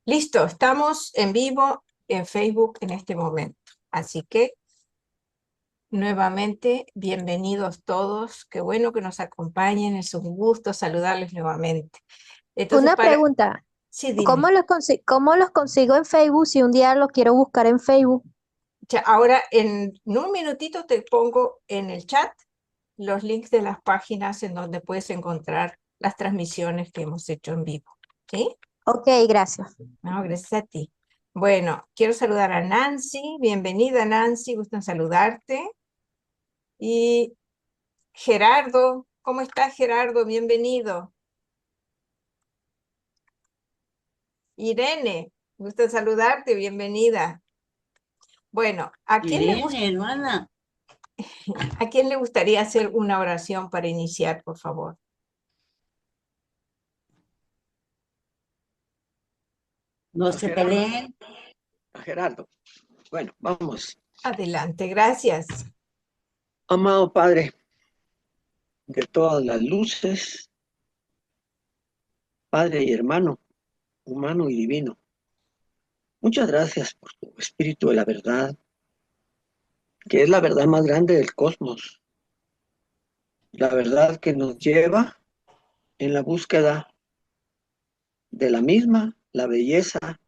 Listo, estamos en vivo en Facebook en este momento. Así que, nuevamente, bienvenidos todos. Qué bueno que nos acompañen. Es un gusto saludarles nuevamente. Entonces, Una pregunta, sí, dime. ¿cómo los consigo en Facebook si un día los quiero buscar en Facebook? Ya, ahora, en un minutito te pongo en el chat los links de las páginas en donde puedes encontrar las transmisiones que hemos hecho en vivo. ¿Sí? Ok, gracias. No, gracias a ti. Bueno, quiero saludar a Nancy. Bienvenida, Nancy. Gusto en saludarte. Y Gerardo, ¿cómo estás, Gerardo? Bienvenido. Irene, gusto en saludarte. Bienvenida. Bueno, Irene, hermana, ¿a quién le gustaría hacer una oración para iniciar, por favor? no se peleen. A Gerardo. Bueno, vamos. Adelante, gracias. Amado Padre de todas las luces, Padre y hermano, humano y divino, muchas gracias por tu espíritu de la verdad, que es la verdad más grande del cosmos, la verdad que nos lleva en la búsqueda de la misma, la belleza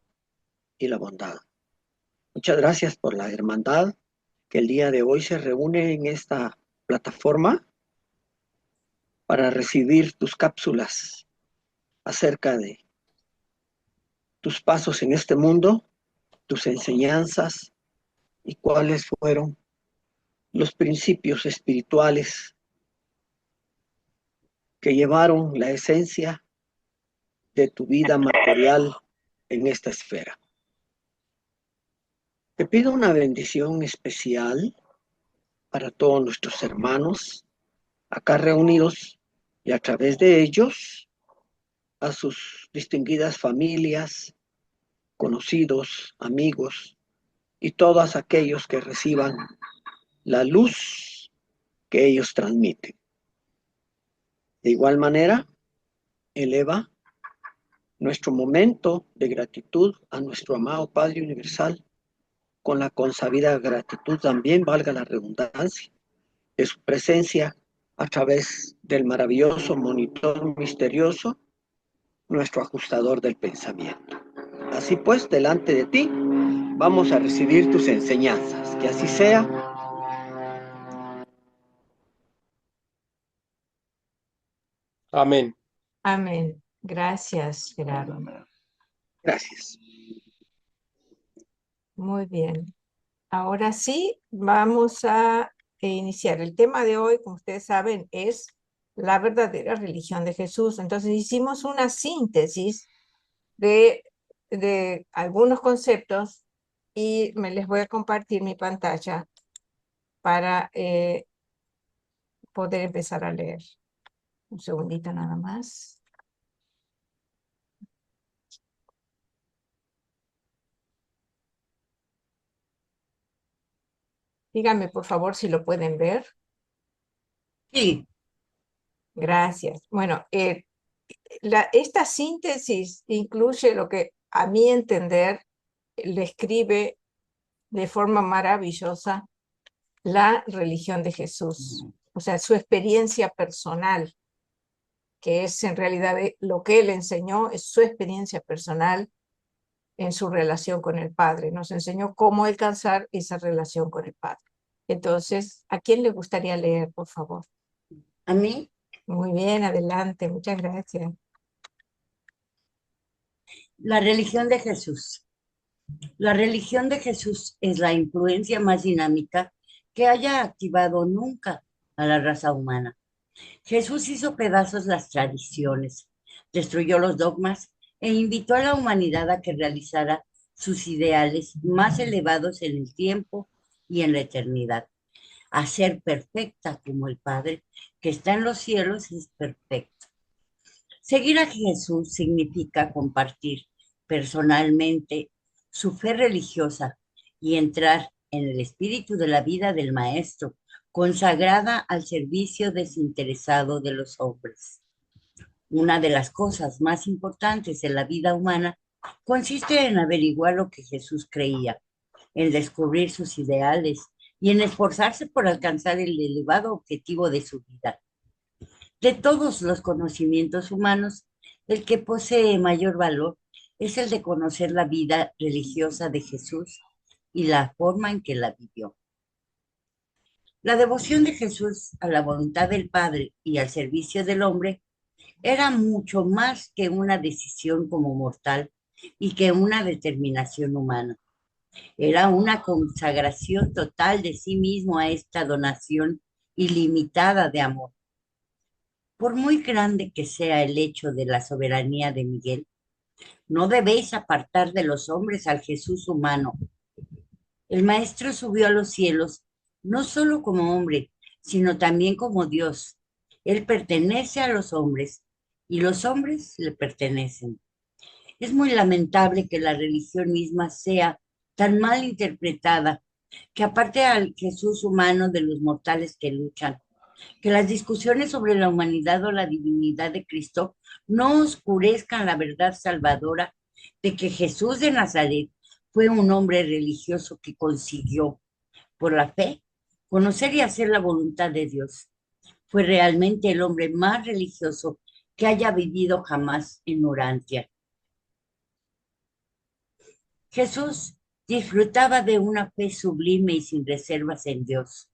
y la bondad. Muchas gracias por la hermandad que el día de hoy se reúne en esta plataforma para recibir tus cápsulas acerca de tus pasos en este mundo, tus enseñanzas y cuáles fueron los principios espirituales que llevaron la esencia de tu vida material en esta esfera. Te pido una bendición especial para todos nuestros hermanos acá reunidos y a través de ellos a sus distinguidas familias, conocidos, amigos y todos aquellos que reciban la luz que ellos transmiten. De igual manera, eleva nuestro momento de gratitud a nuestro amado Padre Universal, con la consabida gratitud también, valga la redundancia, de su presencia a través del maravilloso monitor misterioso, nuestro ajustador del pensamiento. Así pues, delante de ti, vamos a recibir tus enseñanzas. Que así sea. Amén. Amén. Gracias, Gerardo. Gracias. Muy bien. Ahora sí, vamos a iniciar. El tema de hoy, como ustedes saben, es la verdadera religión de Jesús. Entonces hicimos una síntesis de, de algunos conceptos y me les voy a compartir mi pantalla para poder empezar a leer. Un segundito nada más. Díganme, por favor, si lo pueden ver. Sí, Gracias. Bueno, esta síntesis incluye lo que a mi entender le escribe de forma maravillosa la religión de Jesús, o sea, su experiencia personal, que es en realidad lo que él enseñó, es su experiencia personal en su relación con el Padre. Nos enseñó cómo alcanzar esa relación con el Padre. Entonces, ¿a quién le gustaría leer, por favor? a mí Muy bien, adelante, muchas gracias. la religión de Jesús. La religión de Jesús es la influencia más dinámica que haya activado nunca a la raza humana. Jesús hizo pedazos las tradiciones, destruyó los dogmas e invitó a la humanidad a que realizara sus ideales más elevados en el tiempo y en la eternidad, a ser perfecta como el Padre que está en los cielos es perfecto. Seguir a Jesús significa compartir personalmente su fe religiosa y entrar en el espíritu de la vida del Maestro, consagrada al servicio desinteresado de los hombres. Una de las cosas más importantes en la vida humana Consiste en averiguar lo que Jesús creía, en descubrir sus ideales y en esforzarse por alcanzar el elevado objetivo de su vida. De todos los conocimientos humanos, el que posee mayor valor es el de conocer la vida religiosa de Jesús y la forma en que la vivió. La devoción de Jesús a la voluntad del Padre y al servicio del hombre era mucho más que una decisión como mortal y que una determinación humana. Era una consagración total de sí mismo a esta donación ilimitada de amor. Por muy grande que sea el hecho de la soberanía de Miguel, no debéis apartar de los hombres al Jesús humano. El Maestro subió a los cielos no solo como hombre, sino también como Dios. Él pertenece a los hombres y los hombres le pertenecen. Es muy lamentable que la religión misma sea tan mal interpretada, que aparte al Jesús humano de los mortales que luchan, que las discusiones sobre la humanidad o la divinidad de Cristo no oscurezcan la verdad salvadora de que Jesús de Nazaret fue un hombre religioso que consiguió, por la fe, conocer y hacer la voluntad de Dios. Fue realmente el hombre más religioso que haya vivido jamás en Urantia. Jesús disfrutaba de una fe sublime y sin reservas en Dios.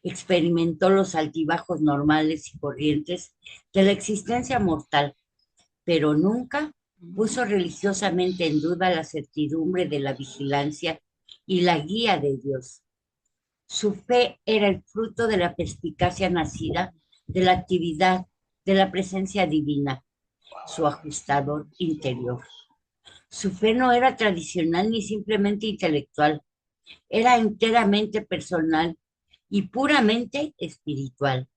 Experimentó los altibajos normales y corrientes de la existencia mortal, pero nunca puso religiosamente en duda la certidumbre de la vigilancia y la guía de Dios. Su fe era el fruto de la perspicacia nacida de la actividad de la presencia divina, su ajustador interior. Su fe no era tradicional ni simplemente intelectual, era enteramente personal y puramente espiritual.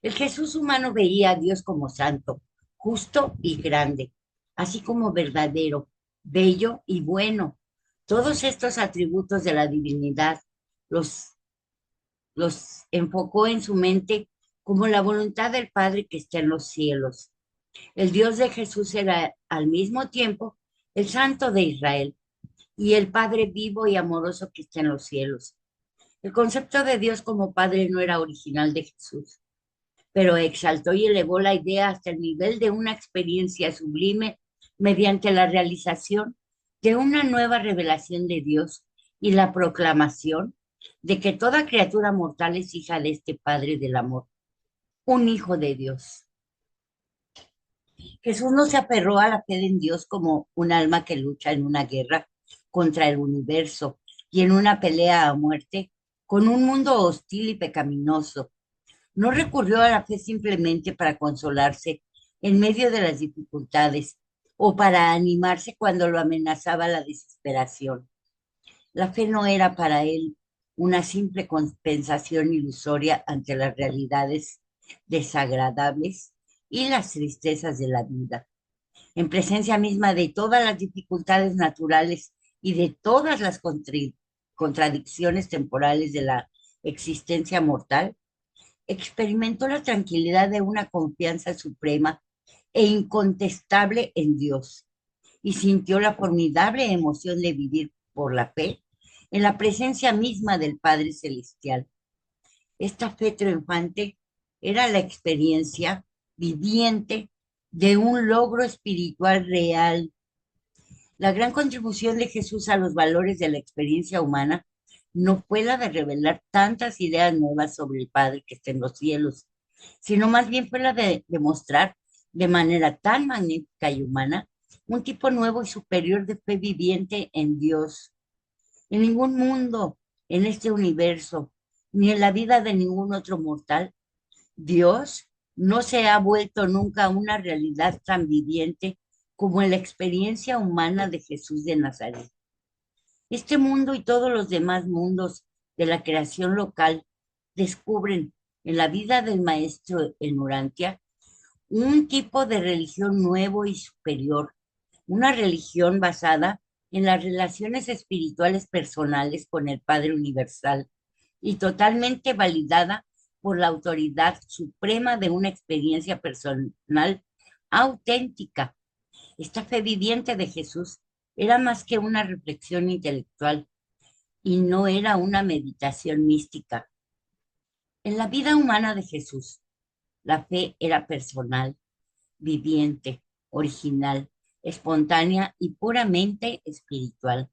El Jesús humano veía a Dios como santo, justo y grande, así como verdadero, bello y bueno. Todos estos atributos de la divinidad los, los enfocó en su mente como la voluntad del Padre que está en los cielos. El Dios de Jesús era al mismo tiempo el Santo de Israel y el Padre vivo y amoroso que está en los cielos. El concepto de Dios como Padre no era original de Jesús, pero exaltó y elevó la idea hasta el nivel de una experiencia sublime mediante la realización de una nueva revelación de Dios y la proclamación de que toda criatura mortal es hija de este Padre del amor, un hijo de Dios. Jesús no se aferró a la fe en Dios como un alma que lucha en una guerra contra el universo y en una pelea a muerte con un mundo hostil y pecaminoso. No recurrió a la fe simplemente para consolarse en medio de las dificultades o para animarse cuando lo amenazaba la desesperación. La fe no era para él una simple compensación ilusoria ante las realidades desagradables y las tristezas de la vida. En presencia misma de todas las dificultades naturales y de todas las contradicciones temporales de la existencia mortal, experimentó la tranquilidad de una confianza suprema e incontestable en Dios y sintió la formidable emoción de vivir por la fe en la presencia misma del Padre Celestial. Esta fe triunfante era la experiencia viviente de un logro espiritual real. La gran contribución de Jesús a los valores de la experiencia humana no fue la de revelar tantas ideas nuevas sobre el Padre que está en los cielos, sino más bien fue la de demostrar de manera tan magnífica y humana un tipo nuevo y superior de fe viviente en Dios. En ningún mundo, en este universo, ni en la vida de ningún otro mortal, Dios no se ha vuelto nunca una realidad tan viviente como en la experiencia humana de Jesús de Nazaret. Este mundo y todos los demás mundos de la creación local descubren en la vida del Maestro en Urantia un tipo de religión nuevo y superior, una religión basada en las relaciones espirituales personales con el Padre Universal y totalmente validada por la autoridad suprema de una experiencia personal auténtica. Esta fe viviente de Jesús era más que una reflexión intelectual y no era una meditación mística. En la vida humana de Jesús, la fe era personal, viviente, original, espontánea y puramente espiritual.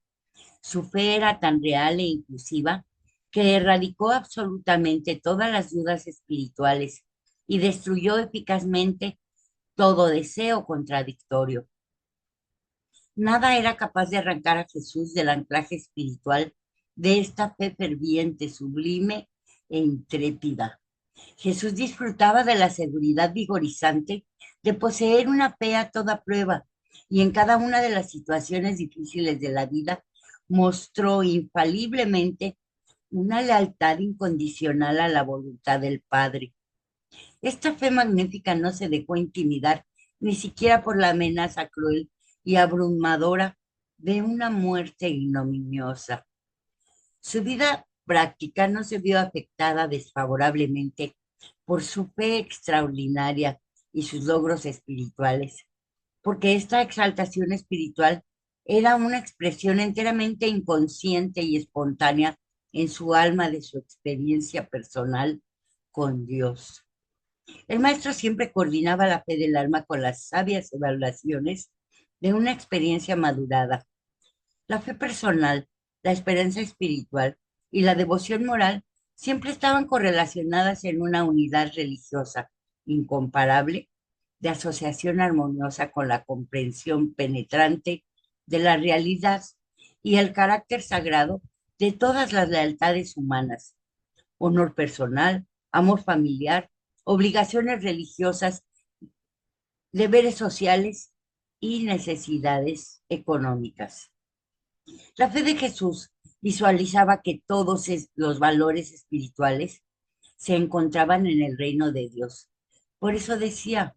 Su fe era tan real e inclusiva que erradicó absolutamente todas las dudas espirituales y destruyó eficazmente todo deseo contradictorio. Nada era capaz de arrancar a Jesús del anclaje espiritual de esta fe ferviente, sublime e intrépida. Jesús disfrutaba de la seguridad vigorizante de poseer una fe a toda prueba y en cada una de las situaciones difíciles de la vida mostró infaliblemente una lealtad incondicional a la voluntad del Padre. Esta fe magnífica no se dejó intimidar ni siquiera por la amenaza cruel y abrumadora de una muerte ignominiosa. Su vida práctica no se vio afectada desfavorablemente por su fe extraordinaria y sus logros espirituales, porque esta exaltación espiritual era una expresión enteramente inconsciente y espontánea en su alma de su experiencia personal con Dios. El maestro siempre coordinaba la fe del alma con las sabias evaluaciones de una experiencia madurada. La fe personal, la esperanza espiritual y la devoción moral siempre estaban correlacionadas en una unidad religiosa incomparable, de asociación armoniosa con la comprensión penetrante de la realidad y el carácter sagrado de todas las lealtades humanas, honor personal, amor familiar, obligaciones religiosas, deberes sociales y necesidades económicas. La fe de Jesús visualizaba que todos los valores espirituales se encontraban en el reino de Dios. Por eso decía,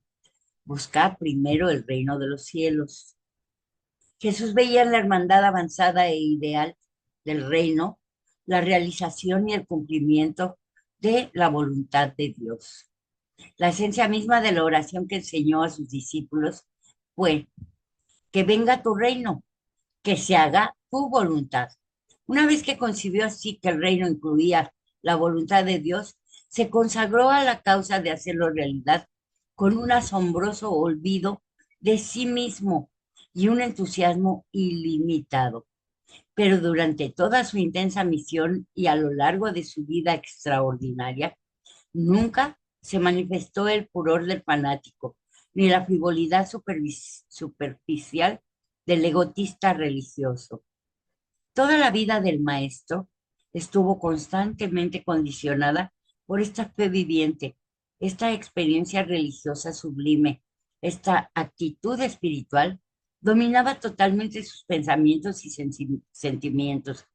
buscad primero el reino de los cielos. Jesús veía en la hermandad avanzada e ideal del reino la realización y el cumplimiento de la voluntad de Dios. La esencia misma de la oración que enseñó a sus discípulos fue, que venga tu reino, que se haga tu voluntad. Una vez que concibió así que el reino incluía la voluntad de Dios, se consagró a la causa de hacerlo realidad con un asombroso olvido de sí mismo y un entusiasmo ilimitado. Pero durante toda su intensa misión y a lo largo de su vida extraordinaria, nunca se manifestó el furor del fanático, ni la frivolidad superficial del egotista religioso. Toda la vida del maestro estuvo constantemente condicionada por esta fe viviente, esta experiencia religiosa sublime, esta actitud espiritual dominaba totalmente sus pensamientos y sentimientos,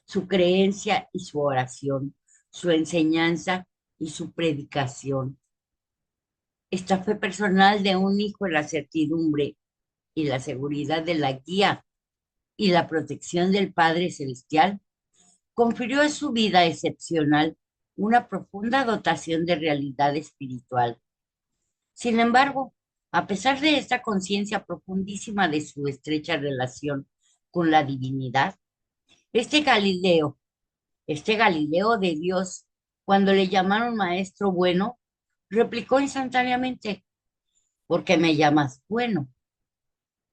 su creencia y su oración, su enseñanza y su predicación. Esta fe personal de un hijo en la certidumbre y la seguridad de la guía y la protección del Padre Celestial confirió a su vida excepcional una profunda dotación de realidad espiritual. Sin embargo, a pesar de esta conciencia profundísima de su estrecha relación con la divinidad, este Galileo, este Galileo de Dios, cuando le llamaron maestro bueno, replicó instantáneamente, ¿por qué me llamas bueno?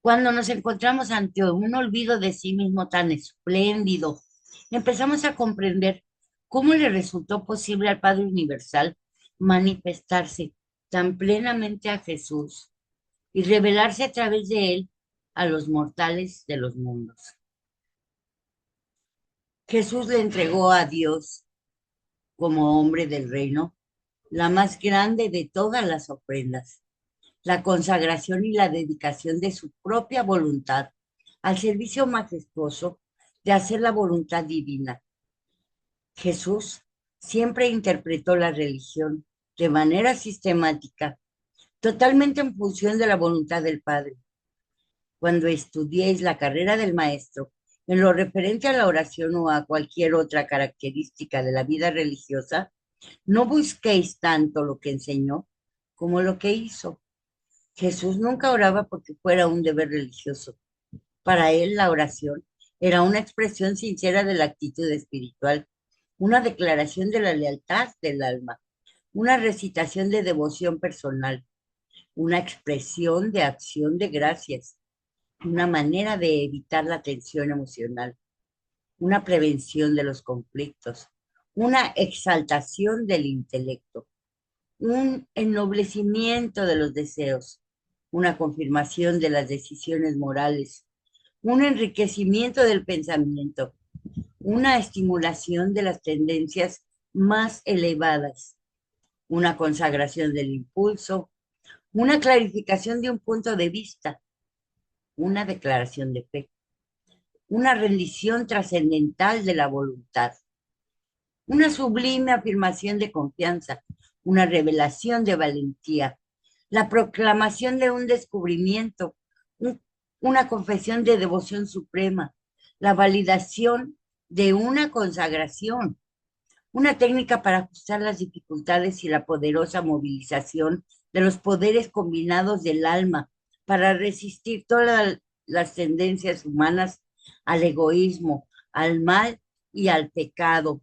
Cuando nos encontramos ante un olvido de sí mismo tan espléndido, empezamos a comprender cómo le resultó posible al Padre Universal manifestarse tan plenamente a Jesús y revelarse a través de él a los mortales de los mundos. Jesús le entregó a Dios, como hombre del reino, la más grande de todas las ofrendas, la consagración y la dedicación de su propia voluntad al servicio majestuoso de hacer la voluntad divina. Jesús siempre interpretó la religión de manera sistemática, totalmente en función de la voluntad del Padre. Cuando estudiéis la carrera del Maestro, en lo referente a la oración o a cualquier otra característica de la vida religiosa, no busquéis tanto lo que enseñó como lo que hizo. Jesús nunca oraba porque fuera un deber religioso. Para él la oración era una expresión sincera de la actitud espiritual, una declaración de la lealtad del alma, una recitación de devoción personal, una expresión de acción de gracias, una manera de evitar la tensión emocional, una prevención de los conflictos, una exaltación del intelecto, un ennoblecimiento de los deseos, una confirmación de las decisiones morales, un enriquecimiento del pensamiento, una estimulación de las tendencias más elevadas, una consagración del impulso, una clarificación de un punto de vista, una declaración de fe, una rendición trascendental de la voluntad, una sublime afirmación de confianza, una revelación de valentía, la proclamación de un descubrimiento, una confesión de devoción suprema, la validación de una consagración, una técnica para ajustar las dificultades y la poderosa movilización de los poderes combinados del alma para resistir todas las tendencias humanas al egoísmo, al mal y al pecado.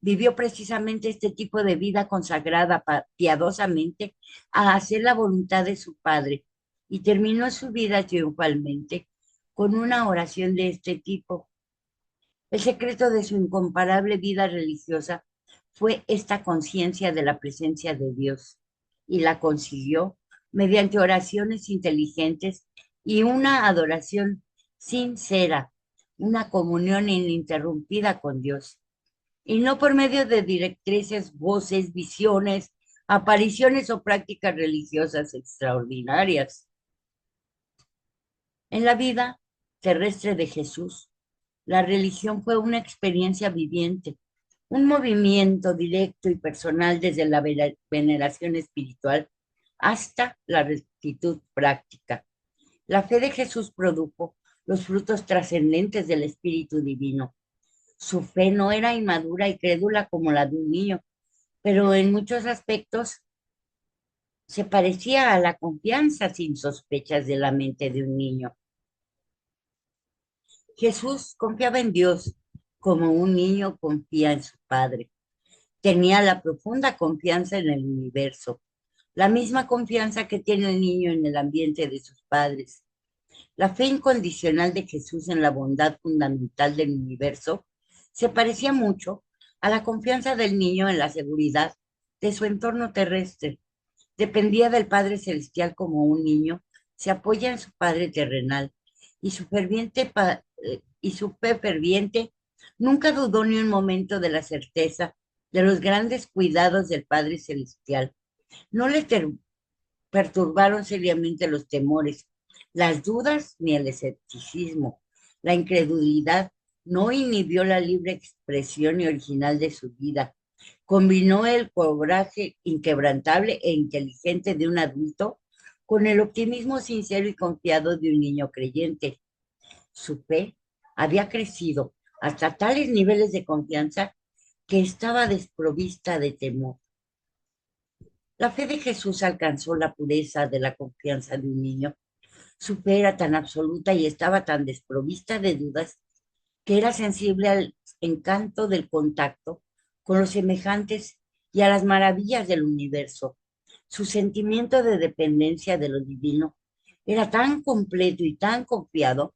Vivió precisamente este tipo de vida consagrada piadosamente a hacer la voluntad de su Padre y terminó su vida triunfalmente con una oración de este tipo. El secreto de su incomparable vida religiosa fue esta conciencia de la presencia de Dios y la consiguió mediante oraciones inteligentes y una adoración sincera, una comunión ininterrumpida con Dios, y no por medio de directrices, voces, visiones, apariciones o prácticas religiosas extraordinarias. En la vida terrestre de Jesús, la religión fue una experiencia viviente, un movimiento directo y personal desde la veneración espiritual hasta la rectitud práctica. La fe de Jesús produjo los frutos trascendentes del Espíritu Divino. Su fe no era inmadura y crédula como la de un niño, pero en muchos aspectos se parecía a la confianza sin sospechas de la mente de un niño. Jesús confiaba en Dios como un niño confía en su padre. Tenía la profunda confianza en el universo, la misma confianza que tiene el niño en el ambiente de sus padres. La fe incondicional de Jesús en la bondad fundamental del universo se parecía mucho a la confianza del niño en la seguridad de su entorno terrestre. Dependía del Padre Celestial como un niño se apoya en su Padre terrenal y y su fe ferviente nunca dudó ni un momento de la certeza de los grandes cuidados del Padre Celestial. No le perturbaron seriamente los temores, las dudas ni el escepticismo. La incredulidad no inhibió la libre expresión y original de su vida. Combinó el coraje inquebrantable e inteligente de un adulto con el optimismo sincero y confiado de un niño creyente. Su fe había crecido hasta tales niveles de confianza que estaba desprovista de temor. La fe de Jesús alcanzó la pureza de la confianza de un niño. Su fe era tan absoluta y estaba tan desprovista de dudas que era sensible al encanto del contacto con los semejantes y a las maravillas del universo. Su sentimiento de dependencia de lo divino era tan completo y tan confiado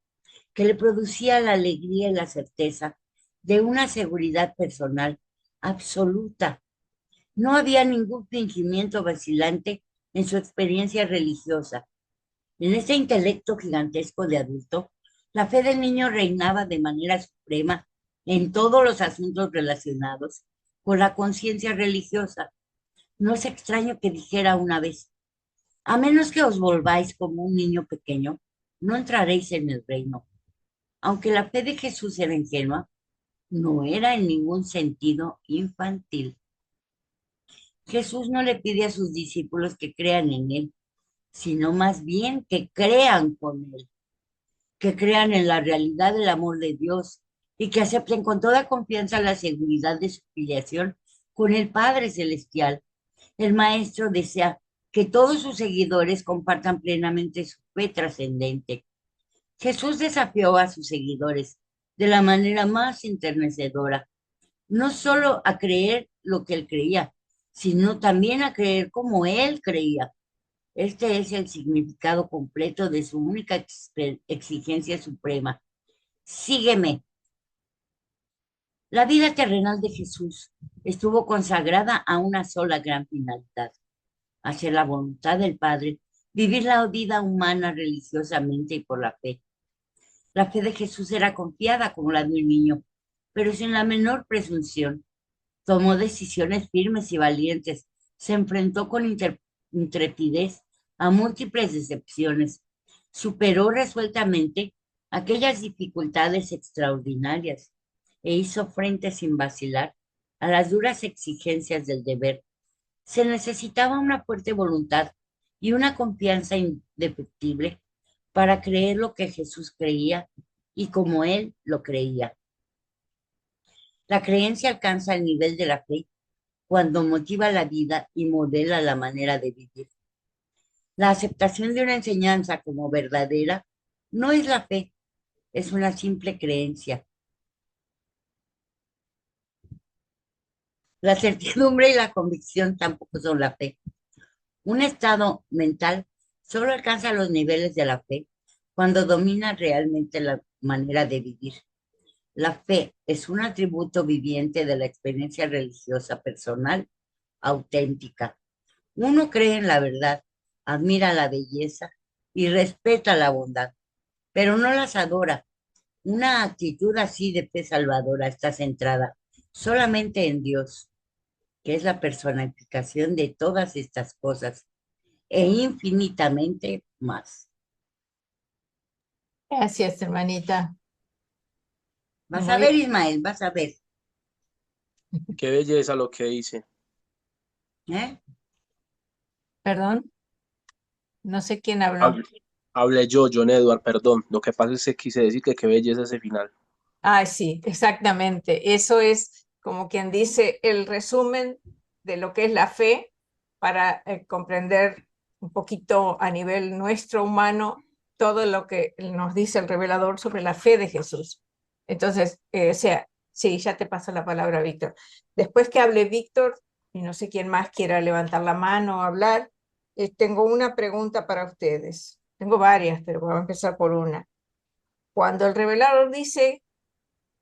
que le producía la alegría y la certeza de una seguridad personal absoluta. No había ningún fingimiento vacilante en su experiencia religiosa. En ese intelecto gigantesco de adulto, la fe del niño reinaba de manera suprema en todos los asuntos relacionados con la conciencia religiosa. No es extraño que dijera una vez, a menos que os volváis como un niño pequeño, no entraréis en el reino. Aunque la fe de Jesús era ingenua, no era en ningún sentido infantil. Jesús no le pide a sus discípulos que crean en él, sino más bien que crean con él, que crean en la realidad del amor de Dios y que acepten con toda confianza la seguridad de su filiación con el Padre Celestial. El Maestro desea que todos sus seguidores compartan plenamente su fe trascendente. Jesús desafió a sus seguidores de la manera más enternecedora, no solo a creer lo que él creía, sino también a creer como él creía. Este es el significado completo de su única exigencia suprema. Sígueme. La vida terrenal de Jesús estuvo consagrada a una sola gran finalidad: hacer la voluntad del Padre, vivir la vida humana religiosamente y por la fe. La fe de Jesús era confiada como la de un niño, pero sin la menor presunción. Tomó decisiones firmes y valientes, se enfrentó con intrepidez a múltiples decepciones, superó resueltamente aquellas dificultades extraordinarias e hizo frente sin vacilar a las duras exigencias del deber. Se necesitaba una fuerte voluntad y una confianza indefectible para creer lo que Jesús creía y como él lo creía. La creencia alcanza el nivel de la fe cuando motiva la vida y modela la manera de vivir. La aceptación de una enseñanza como verdadera no es la fe, es una simple creencia. La certidumbre y la convicción tampoco son la fe. Un estado mental solo alcanza los niveles de la fe cuando domina realmente la manera de vivir. La fe es un atributo viviente de la experiencia religiosa personal auténtica. Uno cree en la verdad, admira la belleza y respeta la bondad, pero no las adora. Una actitud así de fe salvadora está centrada solamente en Dios, que es la personificación de todas estas cosas e infinitamente más. Gracias, hermanita. Vas a ver, Ismael, vas a ver. Qué belleza lo que dice. ¿Eh? Perdón, no sé quién habló. Hablé yo, John Edward, perdón. Lo que pasa es que quise decir que qué belleza ese final. Ah, sí, exactamente. Eso es como quien dice el resumen de lo que es la fe para comprender un poquito a nivel nuestro humano todo lo que nos dice el revelador sobre la fe de Jesús. Entonces, o sea, sí, ya te paso la palabra, Víctor. Después que hable Víctor, y no sé quién más quiera levantar la mano o hablar, tengo una pregunta para ustedes. Tengo varias, pero voy a empezar por una. Cuando el revelador dice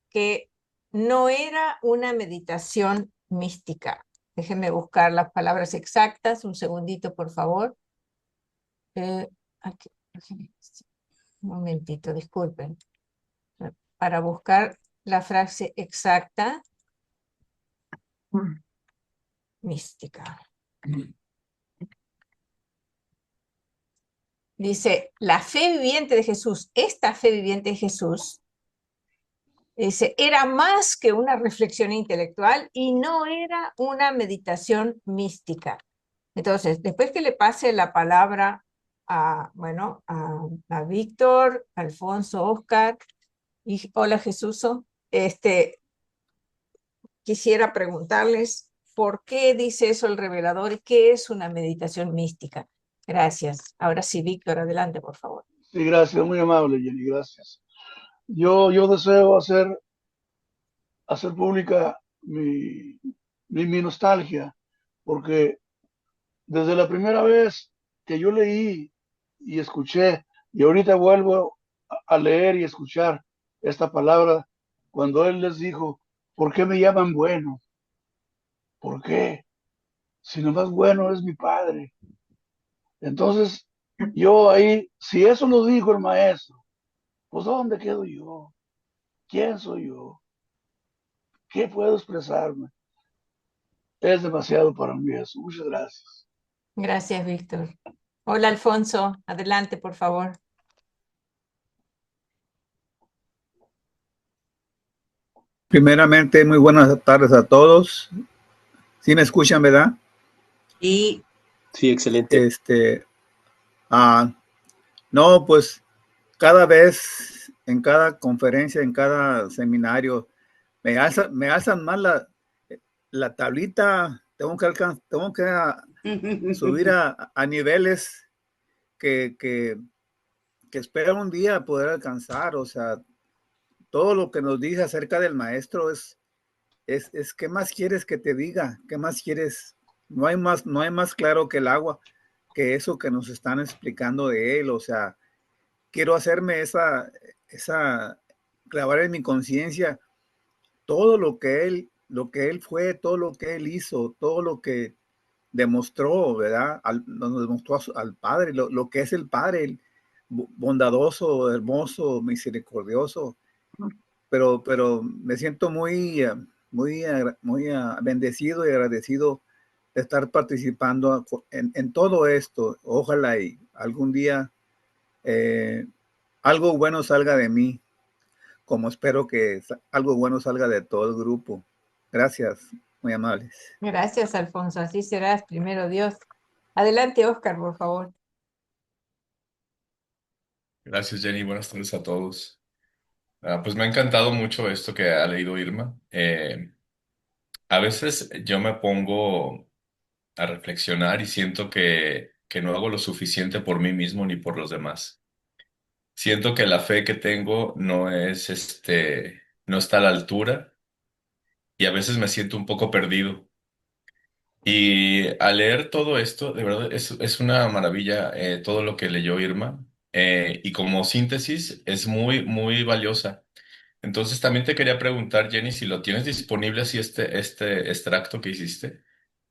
que no era una meditación mística. Déjenme buscar las palabras exactas, un segundito, por favor. Aquí, un momentito, disculpen. Para buscar la frase exacta. Mística. Dice, la fe viviente de Jesús, esta fe viviente de Jesús, dice, era más que una reflexión intelectual y no era una meditación mística. Entonces, después que le pase la palabra a, bueno, a Víctor, Alfonso, Oscar y hola Jesús, quisiera preguntarles por qué dice eso el revelador y qué es una meditación mística. Gracias. Ahora sí, Víctor, adelante, por favor. Sí, gracias, muy amable, Jenny, gracias. Yo deseo hacer pública mi nostalgia, porque desde la primera vez que yo leí y escuché, y ahorita vuelvo a leer y escuchar esta palabra, cuando él les dijo, ¿por qué me llaman bueno? ¿Por qué? Si lo más bueno es mi Padre. Entonces, yo ahí, si eso lo dijo el maestro, pues ¿dónde quedo yo? ¿Quién soy yo? ¿Qué puedo expresarme? Es demasiado para mí eso. Muchas gracias. Gracias, Víctor. Hola, Alfonso. Adelante, por favor. Primeramente, muy buenas tardes a todos. ¿Sí me escuchan, verdad? Y Sí, excelente. No, pues cada vez, en cada conferencia, en cada seminario, me alzan más la tablita. Tengo que subir a niveles que espero un día poder alcanzar. O sea, todo lo que nos dice acerca del maestro es ¿qué más quieres que te diga? ¿Qué más quieres? No hay más claro que el agua, que eso que nos están explicando de él. O sea, quiero hacerme clavar en mi conciencia todo lo que él fue, todo lo que él hizo, todo lo que demostró, ¿verdad? Nos demostró al Padre, lo que es el Padre, el bondadoso, hermoso, misericordioso. Pero me siento muy bendecido y agradecido de estar participando en todo esto. Ojalá y algún día eh, algo bueno salga de mí, como espero que algo bueno salga de todo el grupo. Gracias, muy amables. Gracias, Alfonso. Así serás, primero Dios. Adelante, Oscar, por favor. Gracias, Jenny. Buenas tardes a todos. Pues me ha encantado mucho esto que ha leído Irma. A veces yo me pongo a reflexionar y siento que no hago lo suficiente por mí mismo ni por los demás. Siento que la fe que tengo no es no está a la altura y a veces me siento un poco perdido. Y al leer todo esto, de verdad es una maravilla todo lo que leyó Irma. Y como síntesis es muy, muy valiosa. Entonces también te quería preguntar, Jenny, si lo tienes disponible así este extracto que hiciste,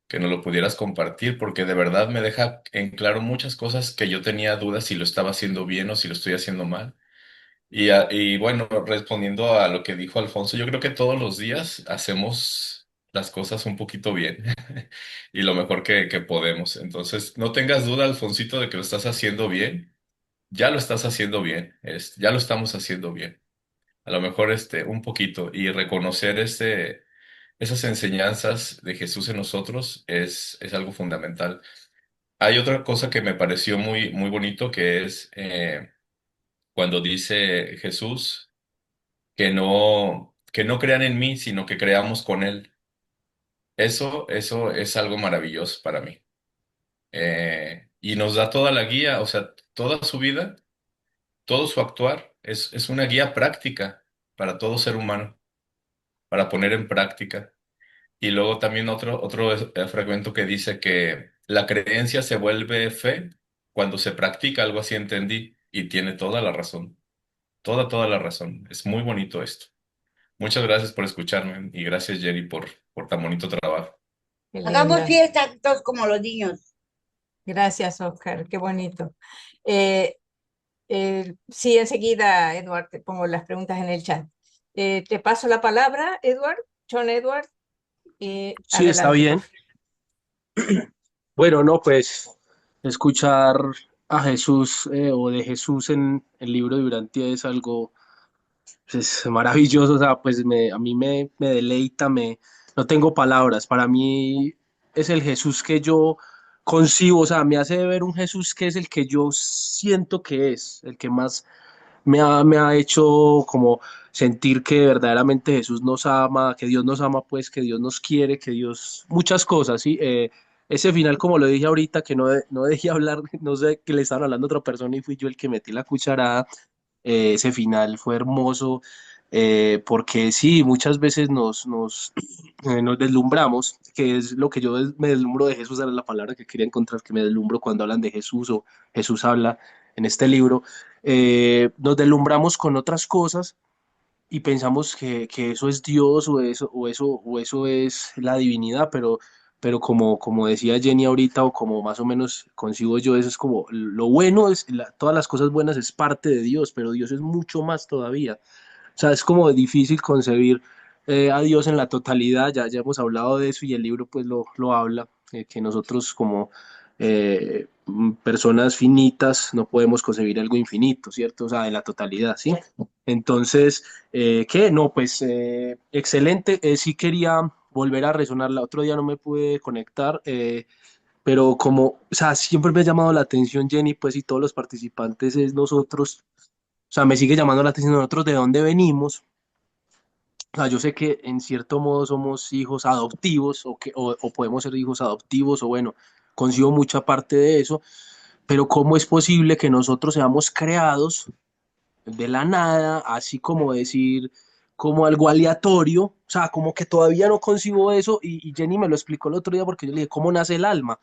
que nos lo pudieras compartir, porque de verdad me deja en claro muchas cosas que yo tenía dudas si lo estaba haciendo bien o si lo estoy haciendo mal. Y bueno, respondiendo a lo que dijo Alfonso, yo creo que todos los días hacemos las cosas un poquito bien y lo mejor que podemos. Entonces, no tengas duda, Alfonsito, de que lo estás haciendo bien. Ya lo estás haciendo bien, ya lo estamos haciendo bien. A lo mejor un poquito y reconocer esas enseñanzas de Jesús en nosotros es algo fundamental. Hay otra cosa que me pareció muy, muy bonito que es cuando dice Jesús que no crean en mí, sino que creamos con Él. Eso es algo maravilloso para mí. Y nos da toda la guía, o sea, toda su vida, todo su actuar es una guía práctica para todo ser humano, para poner en práctica. Y luego también otro fragmento que dice que la creencia se vuelve fe cuando se practica, algo así entendí, y tiene toda la razón, toda la razón. Es muy bonito esto. Muchas gracias por escucharme y gracias, Jerry, por tan bonito trabajo. Qué Hagamos linda. fiesta todos como los niños. Gracias, Oscar. Qué bonito. Eh, sí, enseguida, Edward, te pongo las preguntas en el chat. Te paso la palabra, Edward, John Edward, y Sí, está adelante, por bien. favor. Bueno, no, pues escuchar a Jesús o de Jesús en el libro de Urantia es algo pues, es maravilloso, o sea, pues a mí me deleita, no tengo palabras, para mí es el Jesús que yo concibo, o sea, me hace ver un Jesús que es el que yo siento que es, el que más me ha hecho como sentir que verdaderamente Jesús nos ama, que Dios nos ama, pues que Dios nos quiere, que Dios, muchas cosas, ¿sí? Ese final, como lo dije ahorita, que no dejé hablar, no sé, que le estaban hablando a otra persona y fui yo el que metí la cucharada, ese final fue hermoso, porque sí, muchas veces nos deslumbramos, que es lo que me deslumbro de Jesús, era la palabra que quería encontrar, que me deslumbro cuando hablan de Jesús o Jesús habla en este libro. Nos deslumbramos con otras cosas y pensamos que eso es Dios o eso es la divinidad, pero como decía Jenny ahorita o como más o menos concibo yo, eso es como lo bueno, todas las cosas buenas es parte de Dios, pero Dios es mucho más todavía. O sea, es como difícil concebir a Dios en la totalidad, ya hemos hablado de eso y el libro pues lo habla, que nosotros como personas finitas no podemos concebir algo infinito, ¿cierto? O sea, en la totalidad, ¿sí? Entonces, ¿qué? No, pues excelente. Sí quería volver a resonar. El otro día no me pude conectar, pero como, o sea, siempre me ha llamado la atención Jenny, pues y todos los participantes es nosotros, o sea, me sigue llamando la atención nosotros de dónde venimos. O sea, yo sé que en cierto modo somos hijos adoptivos o podemos ser hijos adoptivos o bueno, concibo mucha parte de eso, pero ¿cómo es posible que nosotros seamos creados de la nada, así como decir, como algo aleatorio? O sea, como que todavía no concibo eso y Jenny me lo explicó el otro día porque yo le dije, ¿cómo nace el alma?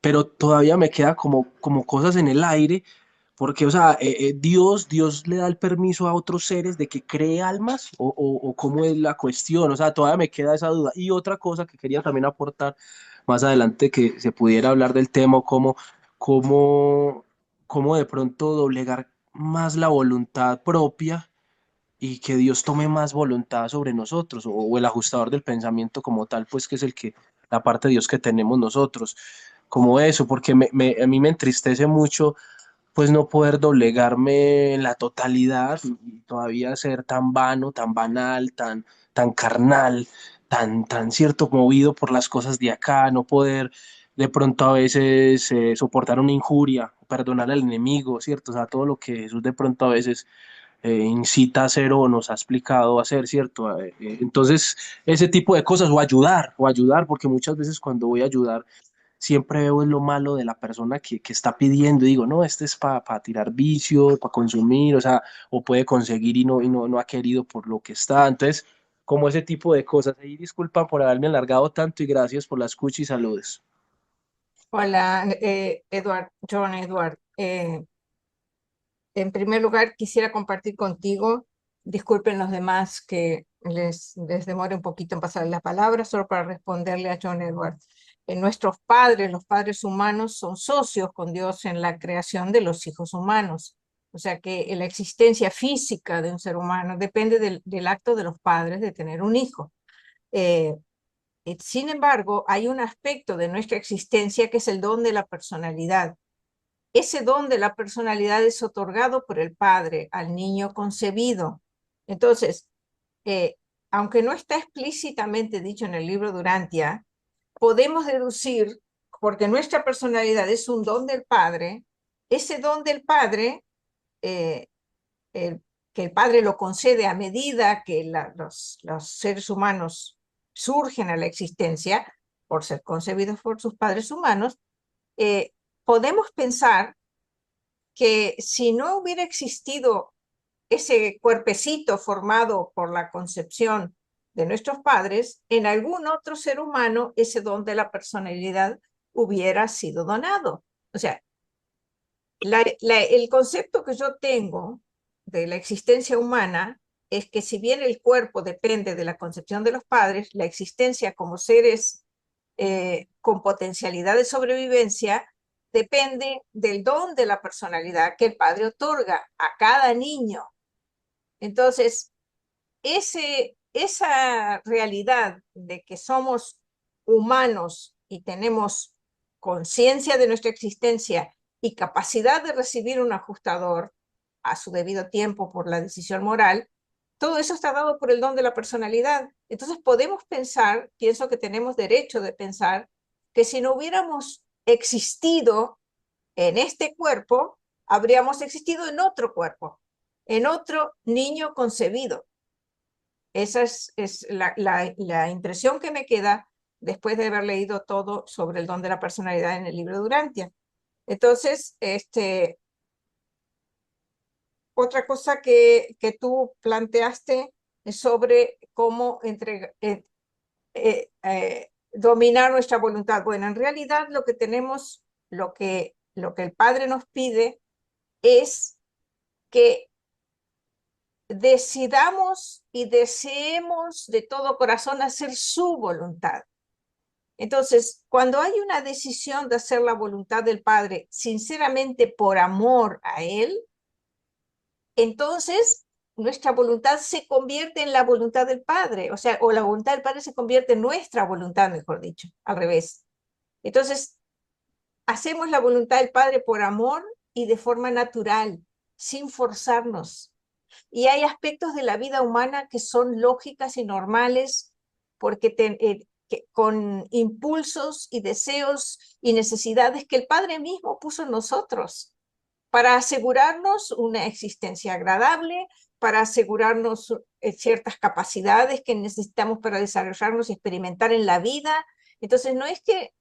Pero todavía me queda como cosas en el aire, porque, o sea, Dios le da el permiso a otros seres de que cree almas, o cómo es la cuestión, o sea, todavía me queda esa duda. Y otra cosa que quería también aportar más adelante, que se pudiera hablar del tema, cómo, cómo de pronto doblegar más la voluntad propia y que Dios tome más voluntad sobre nosotros, o el ajustador del pensamiento como tal, pues que es la parte de Dios que tenemos nosotros, como eso, porque a mí me entristece mucho pues no poder doblegarme en la totalidad y todavía ser tan vano, tan banal, tan carnal, tan cierto, movido por las cosas de acá, no poder de pronto a veces soportar una injuria, perdonar al enemigo, ¿cierto? O sea, todo lo que Jesús de pronto a veces incita a hacer o nos ha explicado a hacer, ¿cierto? Entonces, ese tipo de cosas, o ayudar, porque muchas veces cuando voy a ayudar, siempre veo lo malo de la persona que está pidiendo y digo, no, este es para tirar vicio, para consumir, o sea, o puede conseguir y no ha querido por lo que está. Entonces, como ese tipo de cosas. Y disculpa por haberme alargado tanto y gracias por la escucha y saludos. Hola, John Edward. En primer lugar, quisiera compartir contigo, disculpen los demás que les demore un poquito en pasar la palabra, solo para responderle a John Edward. Nuestros padres, los padres humanos, son socios con Dios en la creación de los hijos humanos. O sea que la existencia física de un ser humano depende del acto de los padres de tener un hijo. Eh, Sin embargo, hay un aspecto de nuestra existencia que es el don de la personalidad. Ese don de la personalidad es otorgado por el Padre al niño concebido. Entonces, eh, aunque no está explícitamente dicho en el libro Durantia, podemos deducir, porque nuestra personalidad es un don del Padre, ese don del Padre, eh, el- que el Padre lo concede a medida que los seres humanos surgen a la existencia por ser concebidos por sus padres humanos, podemos pensar que si no hubiera existido ese cuerpecito formado por la concepción de nuestros padres, en algún otro ser humano ese don de la personalidad hubiera sido donado. O sea, el concepto que yo tengo de la existencia humana es que si bien el cuerpo depende de la concepción de los padres, la existencia como seres con potencialidad de sobrevivencia depende del don de la personalidad que el padre otorga a cada niño. Entonces, esa realidad de que somos humanos y tenemos conciencia de nuestra existencia y capacidad de recibir un ajustador a su debido tiempo por la decisión moral, todo eso está dado por el don de la personalidad. Entonces podemos pensar, pienso que tenemos derecho de pensar, que si no hubiéramos existido en este cuerpo, habríamos existido en otro cuerpo, en otro niño concebido. Esa es la impresión que me queda después de haber leído todo sobre el don de la personalidad en el libro Durantia. Entonces, otra cosa que tú planteaste es sobre cómo dominar nuestra voluntad. Bueno, en realidad lo que tenemos, lo que el Padre nos pide es que decidamos y deseemos de todo corazón hacer su voluntad. Entonces, cuando hay una decisión de hacer la voluntad del Padre sinceramente por amor a Él, entonces nuestra voluntad se convierte en la voluntad del Padre, o sea, o la voluntad del Padre se convierte en nuestra voluntad, mejor dicho, al revés. Entonces, hacemos la voluntad del Padre por amor y de forma natural, sin forzarnos. Y hay aspectos de la vida humana que son lógicas y normales porque con impulsos y deseos y necesidades que el Padre mismo puso en nosotros para asegurarnos una existencia agradable, para asegurarnos ciertas capacidades que necesitamos para desarrollarnos y experimentar en la vida. Entonces, no es que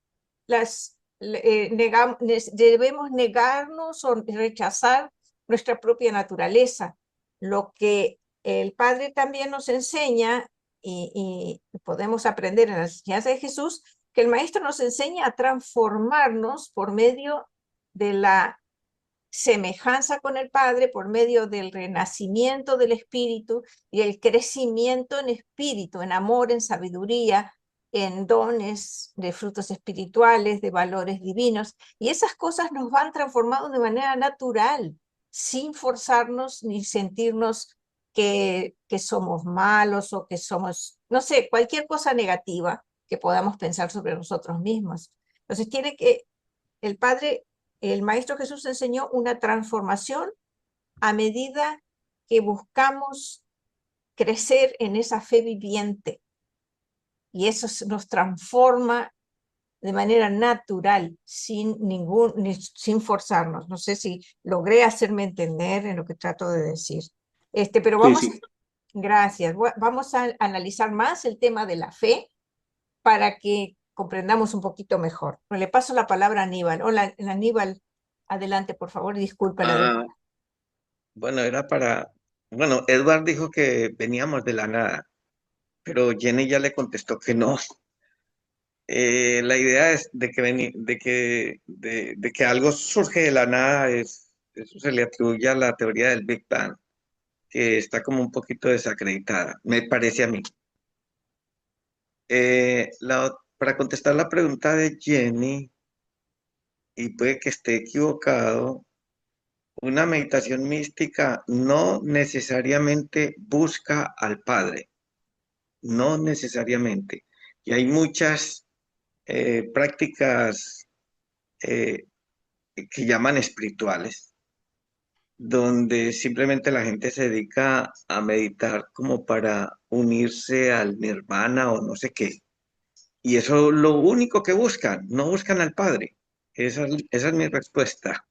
debemos negarnos o rechazar nuestra propia naturaleza. Lo que el Padre también nos enseña, y podemos aprender en la enseñanza de Jesús, que el Maestro nos enseña a transformarnos por medio de la semejanza con el Padre, por medio del renacimiento del Espíritu y el crecimiento en espíritu, en amor, en sabiduría, en dones de frutos espirituales, de valores divinos. Y esas cosas nos van transformando de manera natural, sin forzarnos ni sentirnos que somos malos o que somos, no sé, cualquier cosa negativa que podamos pensar sobre nosotros mismos. Entonces el Padre, el Maestro Jesús enseñó una transformación a medida que buscamos crecer en esa fe viviente. Y eso nos transforma de manera natural, sin forzarnos. No sé si logré hacerme entender en lo que trato de decir. Pero Sí, sí. gracias. Vamos a analizar más el tema de la fe para que comprendamos un poquito mejor. Le paso la palabra a Aníbal. Hola, Aníbal, adelante, por favor, disculpa la demora. Bueno, bueno, Edward dijo que veníamos de la nada, pero Jenny ya le contestó que no. La idea es de que algo surge de la nada, eso se le atribuye a la teoría del Big Bang, que está como un poquito desacreditada, me parece a mí. Para contestar la pregunta de Jenny, y puede que esté equivocado, una meditación mística no necesariamente busca al Padre, no necesariamente. Y hay muchas prácticas eh, que llaman espirituales, donde simplemente la gente se dedica a meditar como para unirse al nirvana o no sé qué. Y eso es lo único que buscan, no buscan al Padre. Esa es mi respuesta.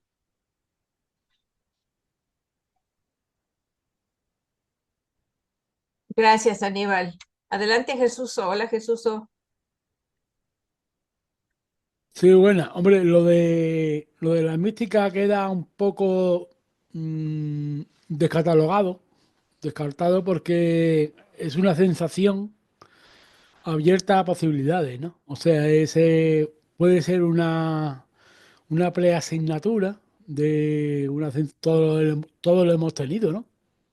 Gracias, Aníbal. Adelante, Jesús. Hola, Jesús. Sí, buena. Hombre, lo de la mística queda un poco descatalogado, descartado porque es una sensación abierta a posibilidades, ¿no? O sea, puede ser una preasignatura de todo lo hemos tenido, ¿no?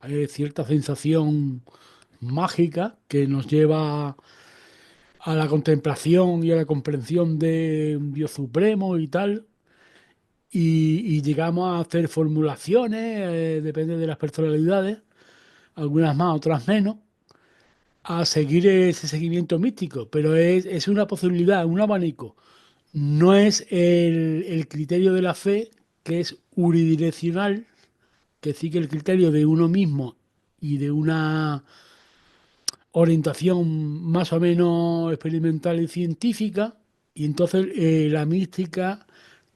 Hay cierta sensación mágica que nos lleva a la contemplación y a la comprensión de un Dios supremo y tal, y llegamos a hacer formulaciones, depende de las personalidades, algunas más, otras menos, a seguir ese seguimiento místico, pero es una posibilidad, un abanico. No es el criterio de la fe, que es unidireccional, que sigue el criterio de uno mismo y de una orientación más o menos experimental y científica, y entonces la mística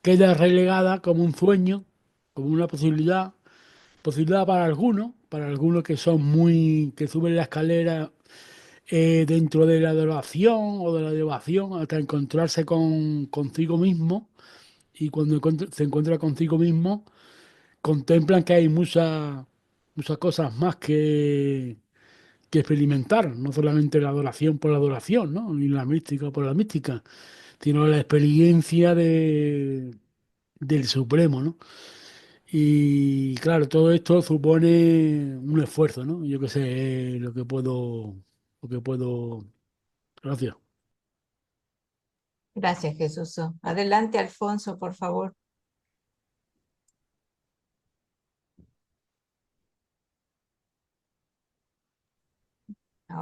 queda relegada como un sueño, como una posibilidad para algunos que son que suben la escalera dentro de la adoración o de la devoción hasta encontrarse consigo mismo, y cuando se encuentra consigo mismo contemplan que hay muchas cosas más que experimentar, no solamente la adoración por la adoración, ¿no? Ni la mística por la mística, sino la experiencia del Supremo, ¿no? Y claro, todo esto supone un esfuerzo, ¿no? Yo qué sé, lo que puedo. Gracias. Gracias, Jesús. Adelante, Alfonso, por favor.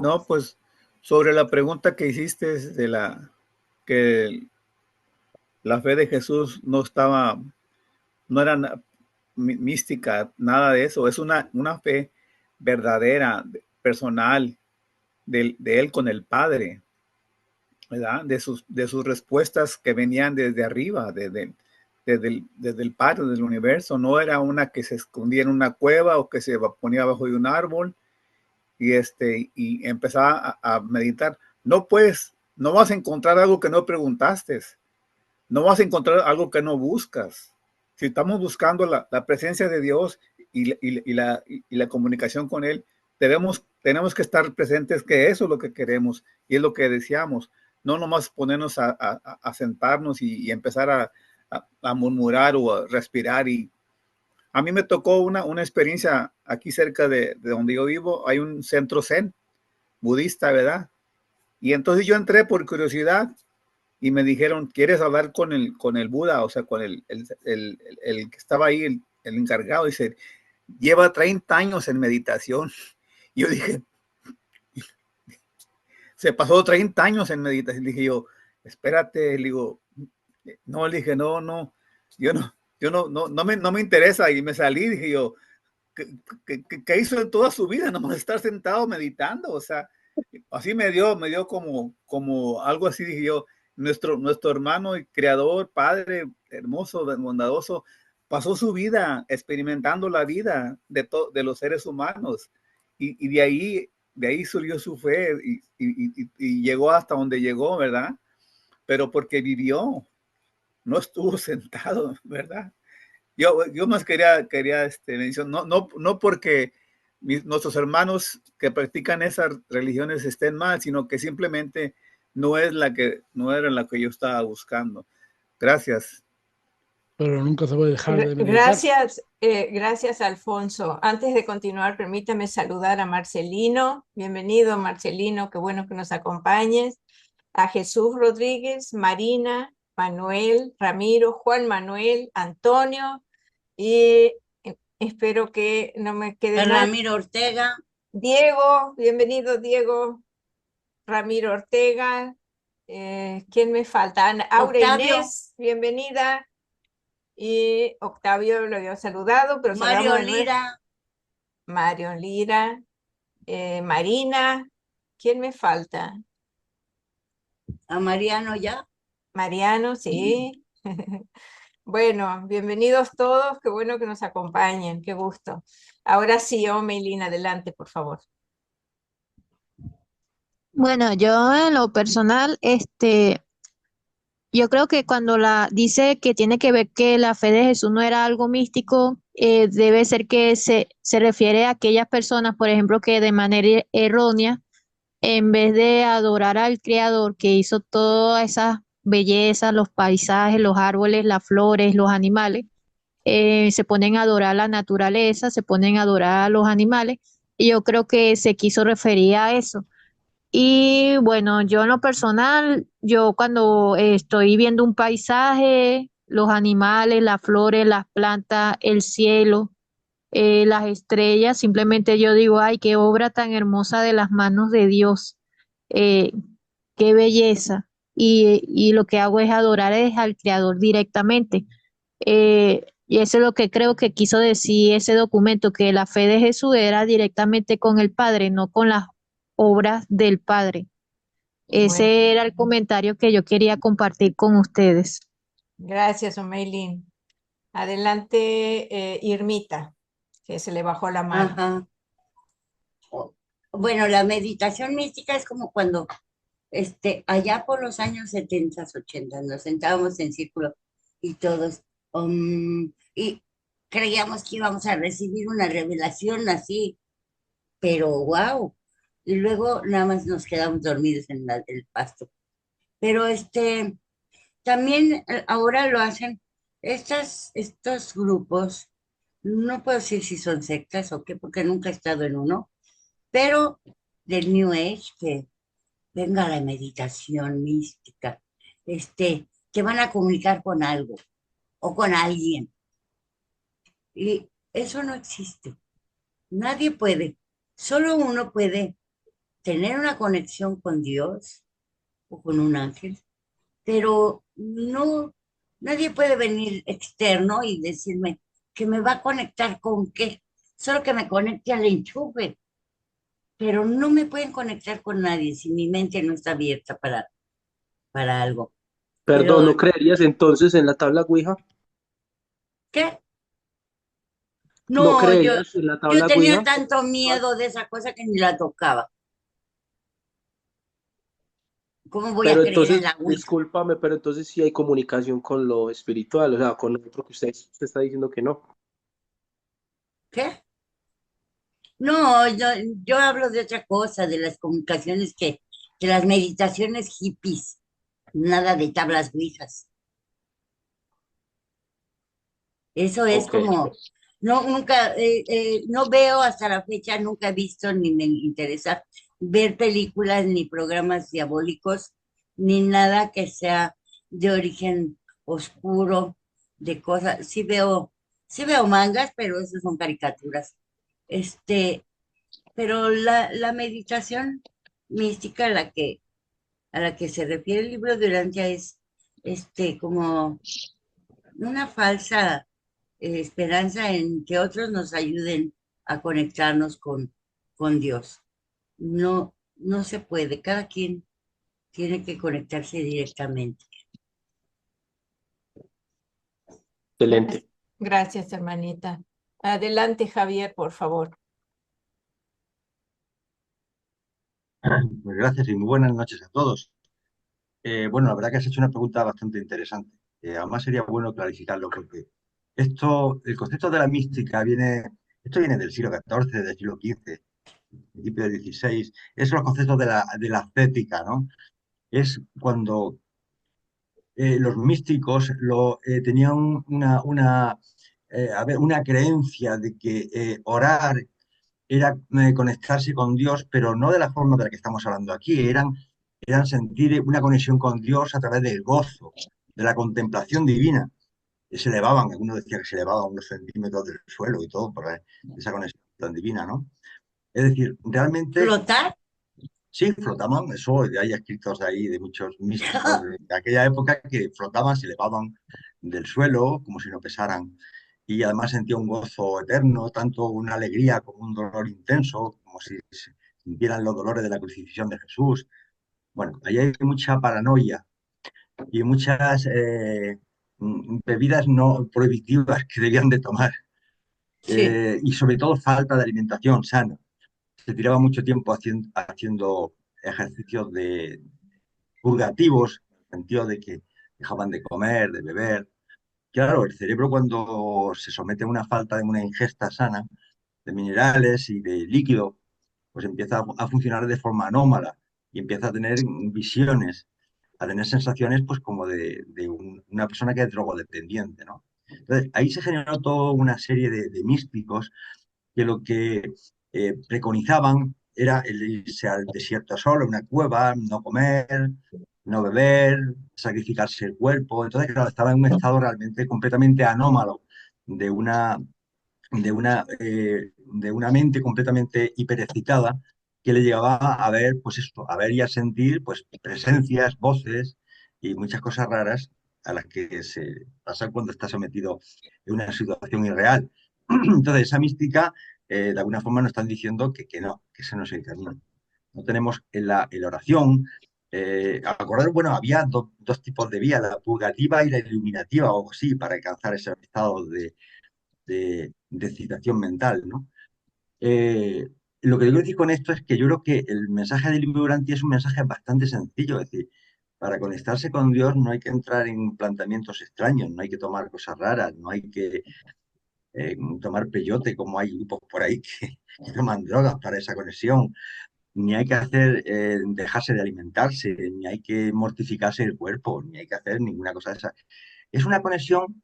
No, pues sobre la pregunta que hiciste que la fe de Jesús no era mística, nada de eso. Es una fe verdadera, personal, de él con el Padre, ¿verdad? De sus respuestas que venían desde arriba, desde el Padre del universo. No era una que se escondía en una cueva o que se ponía abajo de un árbol y empezaba a meditar. No vas a encontrar algo que no preguntaste. no vas a encontrar algo que no buscas. Si estamos buscando la presencia de Dios y la comunicación con Él, tenemos que estar presentes, que eso es lo que queremos y es lo que deseamos. No nomás ponernos a sentarnos y empezar a murmurar o a respirar. Y a mí me tocó una experiencia aquí cerca de donde yo vivo. Hay un centro zen budista, ¿verdad? Y entonces yo entré por curiosidad y me dijeron, ¿quieres hablar con el Buda? O sea, con el que estaba ahí, el encargado. Dice, lleva 30 años en meditación. Yo dije, se pasó 30 años en meditación. Dije yo, espérate, le digo, no, le dije, no, no me interesa. Y me salí, dije yo, ¿qué hizo en toda su vida? Nomás estar sentado meditando. O sea, así me dio como algo así, dije yo, nuestro hermano y creador, padre hermoso, bondadoso, pasó su vida experimentando la vida de los seres humanos y de ahí surgió su fe y llegó hasta donde llegó, ¿verdad? Pero porque vivió, no estuvo sentado, ¿verdad? Yo más quería mencionar, no porque nuestros hermanos que practican esas religiones estén mal, sino que simplemente no era la que yo estaba buscando. Gracias. Pero nunca se puede dejar de meditar. Gracias, Alfonso. Antes de continuar, permítame saludar a Marcelino. Bienvenido, Marcelino, qué bueno que nos acompañes. A Jesús Rodríguez, Marina, Manuel, Ramiro, Juan Manuel, Antonio, y espero que no me quede mal. Ramiro Ortega. Diego, bienvenido, Diego. Ramiro Ortega. ¿Quién me falta? Aura Octavio. Inés, bienvenida. Y Octavio lo había saludado, pero Mario Lira. Mario Lira. Marina. ¿Quién me falta? A Mariano ya. Mariano, sí. Bueno, bienvenidos todos, qué bueno que nos acompañen, qué gusto. Ahora sí, Meilín, adelante, por favor. Bueno, yo en lo personal, yo creo que cuando dice que tiene que ver que la fe de Jesús no era algo místico, debe ser que se refiere a aquellas personas, por ejemplo, que de manera errónea, en vez de adorar al Creador que hizo todas esas bellezas, los paisajes, los árboles, las flores, los animales, se ponen a adorar la naturaleza, se ponen a adorar a los animales, y yo creo que se quiso referir a eso. Y bueno, yo en lo personal, yo cuando estoy viendo un paisaje, los animales, las flores, las plantas, el cielo, las estrellas, simplemente yo digo, ay, qué obra tan hermosa de las manos de Dios, eh, qué belleza. Y lo que hago es adorar al Creador directamente. Y eso es lo que creo que quiso decir ese documento, que la fe de Jesús era directamente con el Padre, no con las obras del Padre. Ese Bueno, era el comentario que yo quería compartir con ustedes. gracias, Meilín. Adelante, Irmita, que se le bajó la mano. Ajá. Bueno, la meditación mística es como cuando allá por los años 70, 80, nos sentábamos en círculo y todos, y creíamos que íbamos a recibir una revelación así, pero wow, y luego nada más nos quedamos dormidos en el pasto. Pero también ahora lo hacen estos grupos, no puedo decir si son sectas o qué, porque nunca he estado en uno, pero del New Age, que venga la meditación mística, que van a comunicar con algo o con alguien. Y eso no existe. Nadie puede. Solo uno puede tener una conexión con Dios o con un ángel, pero no, nadie puede venir externo y decirme que me va a conectar con qué. Solo que me conecte al enchufe, pero no me pueden conectar con nadie si mi mente no está abierta para algo. Perdón, Pero, ¿no creerías entonces en la tabla Ouija? ¿qué? ¿No No, creerías en la yo tabla tenía Ouija? tanto miedo de esa cosa que ni la tocaba. ¿Cómo voy a Pero creer en entonces, la Ouija? discúlpame, pero entonces sí hay comunicación con lo espiritual, o sea, con otro que usted está diciendo que no. ¿Qué? No, yo hablo de otra cosa, de las comunicaciones de las meditaciones hippies, nada de tablas ouijas. Eso es Ok. como, no, nunca, no veo hasta la fecha, nunca he visto ni me interesa ver películas ni programas diabólicos, ni nada que sea de origen oscuro, de cosas. Sí veo mangas, pero esos son caricaturas. Este, pero la meditación mística a la que se refiere el libro de Urantia es como una falsa esperanza en que otros nos ayuden a conectarnos con Dios. No, no se puede, cada quien tiene que conectarse directamente. Excelente. Gracias, hermanita. Adelante, Javier, por favor. Pues gracias y muy buenas noches a todos. Bueno, la verdad que has hecho una pregunta bastante interesante. Además sería bueno clarificarlo porque el concepto de la mística esto viene del siglo XIV, del siglo XV, principio del XVI. Es los conceptos de la ascética, ¿no? Es cuando los místicos tenían a ver, una creencia de que orar era conectarse con Dios, pero no de la forma de la que estamos hablando aquí, eran sentir una conexión con Dios a través del gozo, de la contemplación divina. Se elevaban, algunos decían que se elevaban unos centímetros del suelo y todo, por esa conexión tan divina, ¿no? Es decir, realmente ¿Flotar? sí, flotaban, eso hay escritos ahí de muchos místicos de aquella época que flotaban, se elevaban del suelo como si no pesaran. Y además sentía un gozo eterno, tanto una alegría como un dolor intenso, como si sintieran los dolores de la crucifixión de Jesús. Bueno, ahí hay mucha paranoia y muchas bebidas no prohibitivas que debían de tomar. Sí. Y sobre todo falta de alimentación sana. Se tiraba mucho tiempo haciendo ejercicios de purgativos, en el sentido de que dejaban de comer, de beber. Claro, el cerebro cuando se somete a una falta de una ingesta sana de minerales y de líquido, pues empieza a funcionar de forma anómala y empieza a tener visiones, a tener sensaciones pues como una persona que es drogodependiente, ¿no? Entonces, ahí se generó toda una serie de místicos que lo que preconizaban era el irse al desierto solo, una cueva, no comer, no beber, sacrificarse el cuerpo. Entonces, claro, estaba en un estado realmente completamente anómalo de de una mente completamente hiperexcitada que le llevaba a ver, pues esto, a ver y a sentir, pues presencias, voces y muchas cosas raras a las que se pasan cuando está sometido en una situación irreal. Entonces, esa mística, de alguna forma nos están diciendo que no, que ese no es el camino. No tenemos en la oración, acordar, bueno, había dos tipos de vía, la purgativa y la iluminativa, o sí, para alcanzar ese estado de excitación mental, ¿no? Lo que quiero decir con esto es que yo creo que el mensaje del libro Durante es un mensaje bastante sencillo, es decir, para conectarse con Dios no hay que entrar en planteamientos extraños, no hay que tomar cosas raras, no hay que tomar peyote, como hay grupos por ahí que toman drogas para esa conexión, ni hay que dejarse de alimentarse, ni hay que mortificarse el cuerpo, ni hay que hacer ninguna cosa de esa. Es una conexión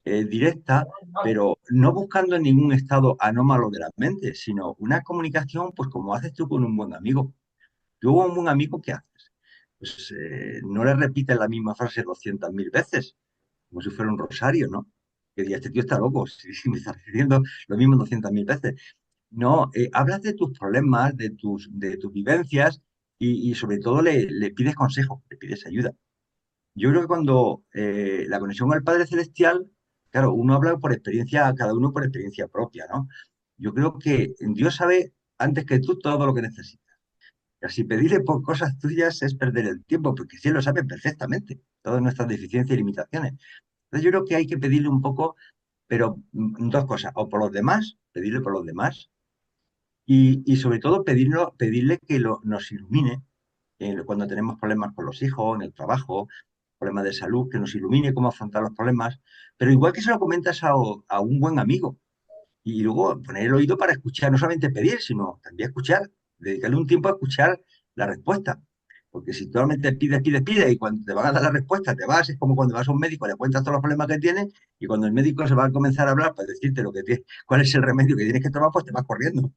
directa, pero no buscando ningún estado anómalo de la mente, sino una comunicación, pues como haces tú con un buen amigo. Tú con un buen amigo, ¿qué haces? Pues no le repites la misma frase 200.000 veces, como si fuera un rosario, ¿no? Que diga, este tío está loco, si me está diciendo lo mismo 200.000 veces. No, hablas de tus problemas, de tus vivencias y sobre todo le pides consejo, le pides ayuda. Yo creo que cuando la conexión al Padre Celestial, claro, uno habla por experiencia, cada uno por experiencia propia, ¿no? Yo creo que Dios sabe antes que tú todo lo que necesitas. Así pedirle por cosas tuyas es perder el tiempo, porque sí lo sabe perfectamente, todas nuestras deficiencias y limitaciones. Entonces yo creo que hay que pedirle un poco, pero dos cosas, o por los demás, pedirle por los demás, y sobre todo pedirle que nos ilumine cuando tenemos problemas con los hijos, en el trabajo, problemas de salud, que nos ilumine cómo afrontar los problemas, pero igual que se lo comentas a un buen amigo, y luego poner el oído para escuchar, no solamente pedir, sino también escuchar, dedicarle un tiempo a escuchar la respuesta. Porque si tú solamente pides, pides, pides, y cuando te van a dar la respuesta te vas, es como cuando vas a un médico, le cuentas todos los problemas que tienes, y cuando el médico se va a comenzar a hablar para decirte lo que tienes, cuál es el remedio que tienes que tomar, pues te vas corriendo.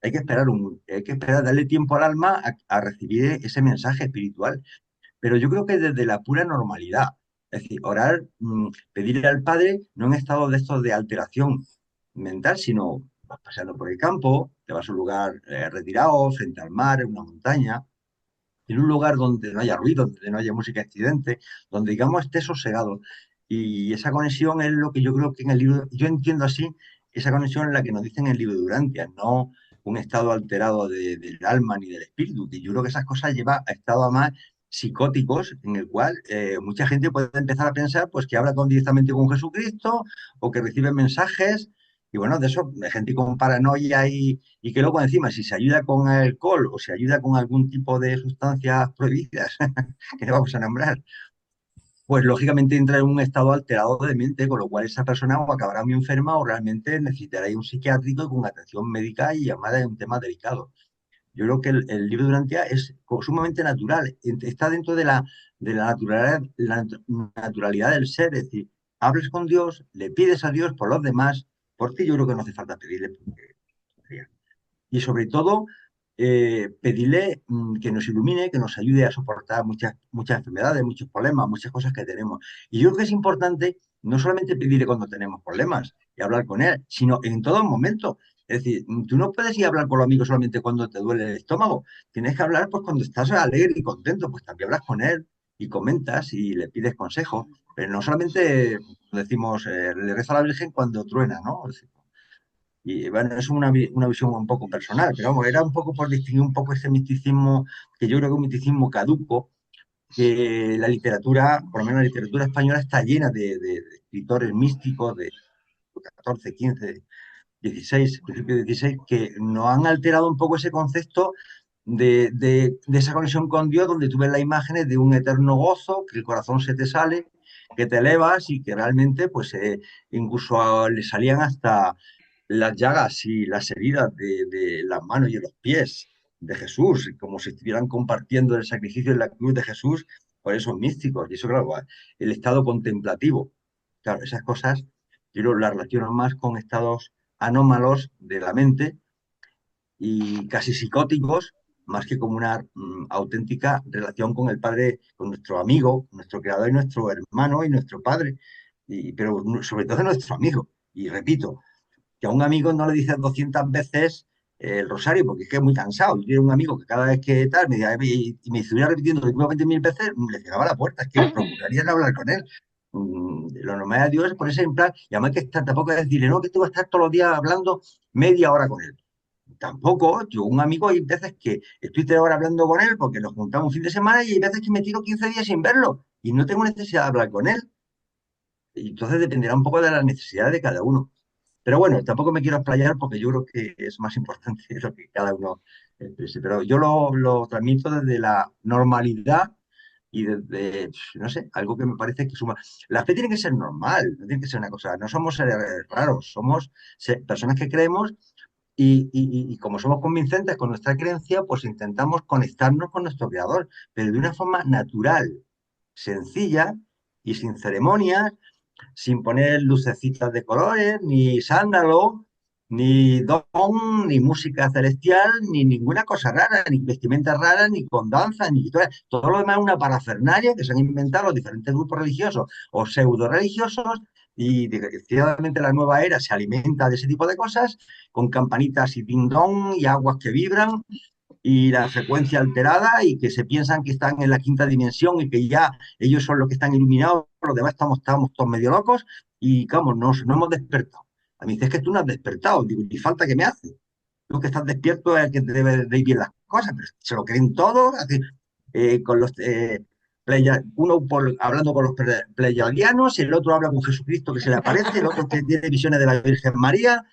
Hay que esperar, darle tiempo al alma a recibir ese mensaje espiritual. Pero yo creo que desde la pura normalidad, es decir, orar, pedirle al Padre, no en estado de estos de alteración mental, sino vas paseando por el campo, te vas a un lugar retirado, frente al mar, en una montaña, en un lugar donde no haya ruido, donde no haya música estridente, donde digamos esté sosegado. Y esa conexión es lo que yo creo que en el libro, yo entiendo así, esa conexión es la que nos dice en el libro de Durantia, no un estado alterado del alma ni del espíritu, que yo creo que esas cosas llevan a estados más psicóticos en el cual mucha gente puede empezar a pensar pues que habla directamente con Jesucristo o que recibe mensajes y bueno, de eso, de gente con paranoia y que luego encima, si se ayuda con alcohol o se ayuda con algún tipo de sustancias prohibidas, que no vamos a nombrar, pues lógicamente entra en un estado alterado de mente, con lo cual esa persona o acabará muy enferma o realmente necesitará ir a un psiquiátrico y con atención médica y llamada es un tema delicado. Yo creo que el libro de Durantia es sumamente natural, está dentro de la naturalidad del ser, es decir, hablas con Dios, le pides a Dios por los demás, por ti yo creo que no hace falta pedirle, y sobre todo pedirle que nos ilumine, que nos ayude a soportar muchas enfermedades, muchos problemas, muchas cosas que tenemos. Y yo creo que es importante no solamente pedirle cuando tenemos problemas y hablar con él, sino en todo momento. Es decir, tú no puedes ir a hablar con los amigos solamente cuando te duele el estómago. Tienes que hablar pues cuando estás alegre y contento, pues también hablas con él y comentas y le pides consejo. Pero no solamente decimos, le reza a la Virgen cuando truena, ¿no? Es decir, y bueno, es una visión un poco personal, pero vamos, era un poco por distinguir un poco ese misticismo, que yo creo que es un misticismo caduco, que la literatura, por lo menos la literatura española, está llena de escritores místicos de 14, 15, 16, principio de 16, que nos han alterado un poco ese concepto de esa conexión con Dios, donde tú ves las imágenes de un eterno gozo, que el corazón se te sale, que te elevas y que realmente, pues, incluso le salían hasta las llagas y las heridas de las manos y de los pies de Jesús, como si estuvieran compartiendo el sacrificio en la cruz de Jesús por esos místicos. Y eso, claro, el estado contemplativo. Claro, esas cosas yo las relaciono más con estados anómalos de la mente y casi psicóticos, más que como una auténtica relación con el Padre, con nuestro amigo, nuestro creador y nuestro hermano y nuestro Padre, pero sobre todo nuestro amigo. Y repito, que a un amigo no le dices 200 veces el rosario, porque es que es muy cansado. Yo tengo un amigo que cada vez que tal, y me estuviera repitiendo lo mismo 20.000 veces, le cerraba la puerta, es que procuraría no hablar con él. Lo normal de Dios es ponerse en plan, y además que tampoco es decirle, no, que tú vas a estar todos los días hablando media hora con él. Tampoco, yo un amigo hay veces que estoy 3 horas hablando con él porque nos juntamos un fin de semana y hay veces que me tiro 15 días sin verlo y no tengo necesidad de hablar con él. Y entonces dependerá un poco de las necesidades de cada uno. Pero bueno, tampoco me quiero explayar porque yo creo que es más importante lo que cada uno exprese. Pero yo lo transmito desde la normalidad y desde, no sé, algo que me parece que suma. La fe tiene que ser normal, no tiene que ser una cosa. No somos seres raros, somos personas que creemos y como somos convincentes con nuestra creencia, pues intentamos conectarnos con nuestro creador, pero de una forma natural, sencilla y sin ceremonias, sin poner lucecitas de colores, ni sándalo, ni don, ni música celestial, ni ninguna cosa rara, ni vestimentas raras, ni con danza, ni todo lo demás es una parafernalia que se han inventado los diferentes grupos religiosos o pseudo religiosos y desgraciadamente la nueva era se alimenta de ese tipo de cosas con campanitas y ding dong y aguas que vibran y la frecuencia alterada y que se piensan que están en la quinta dimensión y que ya ellos son los que están iluminados, los demás estamos todos medio locos y, vamos, no hemos despertado. A mí dices que tú no has despertado, digo, y falta que me hace. Tú que estás despierto es el que debe de ir bien las cosas, pero se lo creen todos, así, con los... uno hablando con los pleyadianos, el otro habla con Jesucristo que se le aparece, el otro que tiene visiones de la Virgen María,